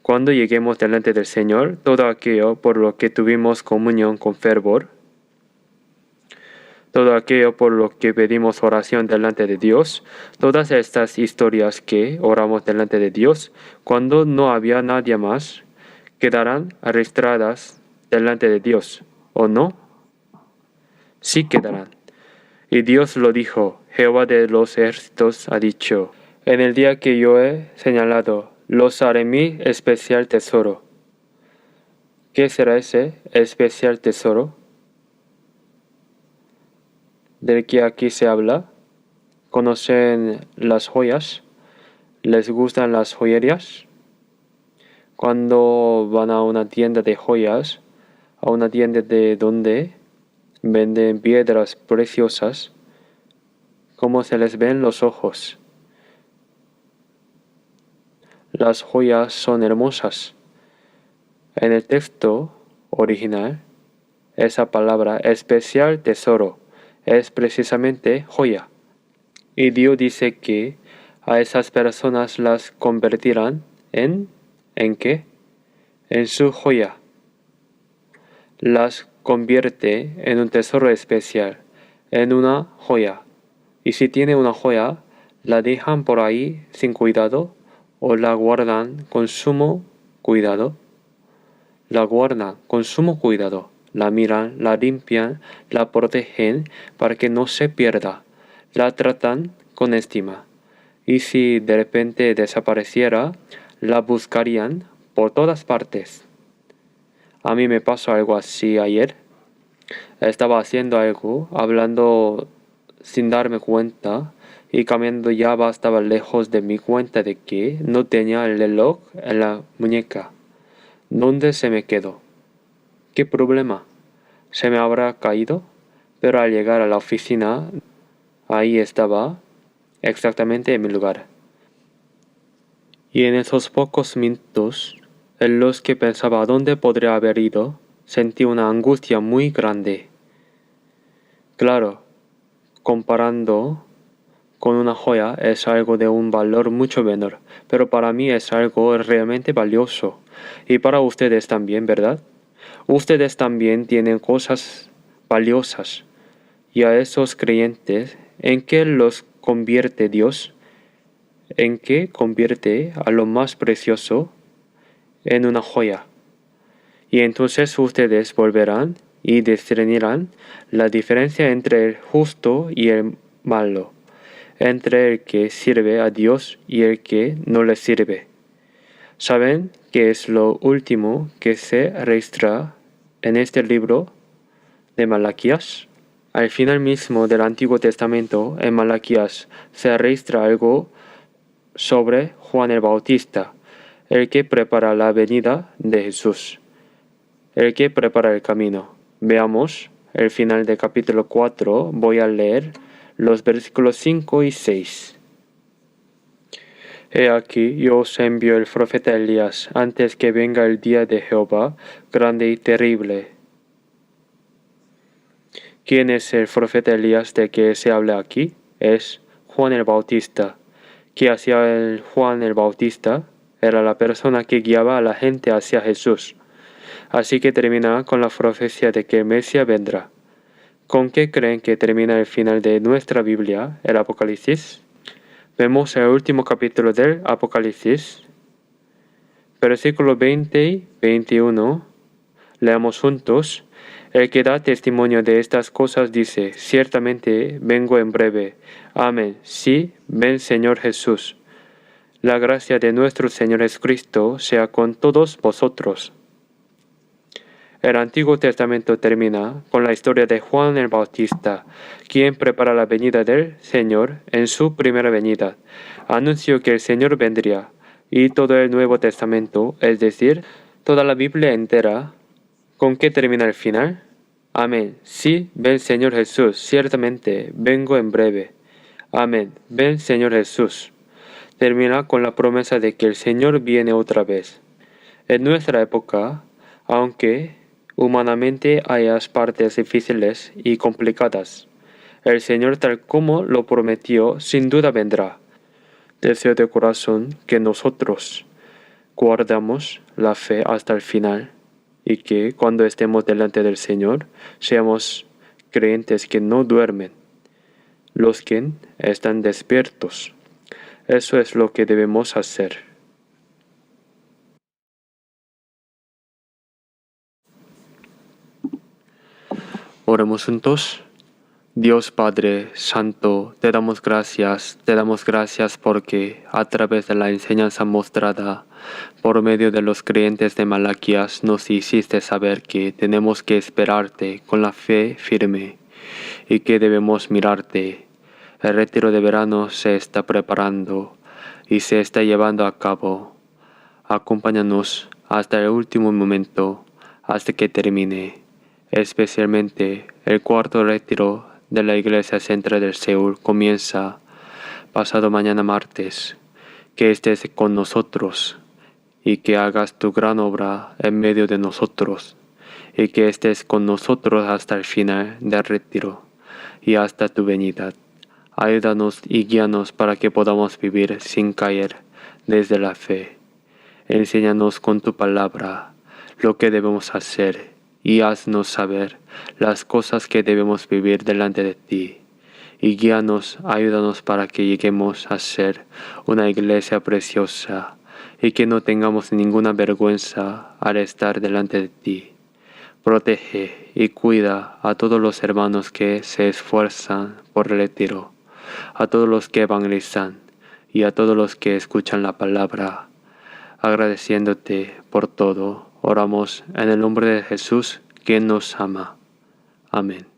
Cuando lleguemos delante del Señor, todo aquello por lo que tuvimos comunión con fervor, todo aquello por lo que pedimos oración delante de Dios, todas estas historias que oramos delante de Dios, cuando no había nadie más, quedarán registradas delante de Dios, ¿o no? Sí quedarán. Y Dios lo dijo, Jehová de los ejércitos ha dicho, en el día que yo he señalado, los haré mi especial tesoro. ¿Qué será ese especial tesoro del que aquí se habla? ¿Conocen las joyas? ¿Les gustan las joyerías? Cuando van a una tienda de joyas, a una tienda de donde venden piedras preciosas, ¿cómo se les ven los ojos? Las joyas son hermosas. En el texto original, esa palabra especial tesoro es precisamente joya. Y Dios dice que a esas personas las convertirán ¿en qué? En su joya. Las convierte en un tesoro especial. en una joya. Y si tiene una joya, la dejan por ahí sin cuidado o la guardan con sumo cuidado. La guardan con sumo cuidado, la miran, la limpian, la protegen para que no se pierda, la tratan con estima. Y si de repente desapareciera, la buscarían por todas partes. A mí me pasó algo así ayer. Estaba haciendo algo, hablando sin darme cuenta y caminando ya estaba lejos de mi cuenta de que no tenía el reloj en la muñeca. ¿Dónde se me quedó? ¿Qué problema? ¿Se me habrá caído? Pero al llegar a la oficina, ahí estaba, exactamente en mi lugar. Y en esos pocos minutos, en los que pensaba dónde podría haber ido, sentí una angustia muy grande. Claro, comparando con una joya es algo de un valor mucho menor, pero para mí es algo realmente valioso. Y para ustedes también, ¿verdad? Ustedes también tienen cosas valiosas. Y a esos creyentes, ¿en qué los convierte Dios? ¿En qué convierte a lo más precioso en una joya? Y entonces ustedes volverán y discernirán la diferencia entre el justo y el malo, entre el que sirve a Dios y el que no le sirve. ¿Saben qué es lo último que se registra en este libro de Malaquías? Al final mismo del Antiguo Testamento, en Malaquías, se registra algo sobre Juan el Bautista, el que prepara la venida de Jesús, el que prepara el camino. Veamos el final del capítulo 4, voy a leer los versículos 5 y 6. He aquí, yo os envío el profeta Elías antes que venga el día de Jehová, grande y terrible. ¿Quién es el profeta Elías de que se habla aquí? Es Juan el Bautista. ¿Qué hacía el Juan el Bautista? Era la persona que guiaba a la gente hacia Jesús. Así que termina con la profecía de que el Mesías vendrá. ¿Con qué creen que termina el final de nuestra Biblia, el Apocalipsis? Vemos el último capítulo del Apocalipsis, versículo 20 y 21. Leamos juntos. El que da testimonio de estas cosas dice, ciertamente vengo en breve. Amén. Sí, ven Señor Jesús. La gracia de nuestro Señor Jesucristo sea con todos vosotros. El Antiguo Testamento termina con la historia de Juan el Bautista, quien prepara la venida del Señor en su primera venida. Anunció que el Señor vendría, y todo el Nuevo Testamento, es decir, toda la Biblia entera, ¿con qué termina el final? Amén. Sí, ven Señor Jesús, ciertamente vengo en breve. Amén. Ven Señor Jesús. Termina con la promesa de que el Señor viene otra vez. En nuestra época, aunque humanamente haya partes difíciles y complicadas, el Señor tal como lo prometió sin duda vendrá. Deseo de corazón que nosotros guardamos la fe hasta el final y que cuando estemos delante del Señor seamos creyentes que no duermen, los que están despiertos. Eso es lo que debemos hacer. Oremos juntos. Dios Padre Santo, te damos gracias porque a través de la enseñanza mostrada por medio de los creyentes de Malaquías nos hiciste saber que tenemos que esperarte con la fe firme y que debemos mirarte. El retiro de verano se está preparando y se está llevando a cabo. Acompáñanos hasta el último momento, hasta que termine, especialmente el cuarto retiro de la Iglesia Central del Seúl comienza pasado mañana martes. Que estés con nosotros y que hagas tu gran obra en medio de nosotros y que estés con nosotros hasta el final del retiro y hasta tu venida. Ayúdanos y guíanos para que podamos vivir sin caer desde la fe. Enséñanos con tu palabra lo que debemos hacer y haznos saber las cosas que debemos vivir delante de ti. Y guíanos, ayúdanos para que lleguemos a ser una iglesia preciosa y que no tengamos ninguna vergüenza al estar delante de ti. Protege y cuida a todos los hermanos que se esfuerzan por el retiro, a todos los que evangelizan y a todos los que escuchan la palabra. Agradeciéndote por todo, oramos en el nombre de Jesús, quien nos ama. Amén.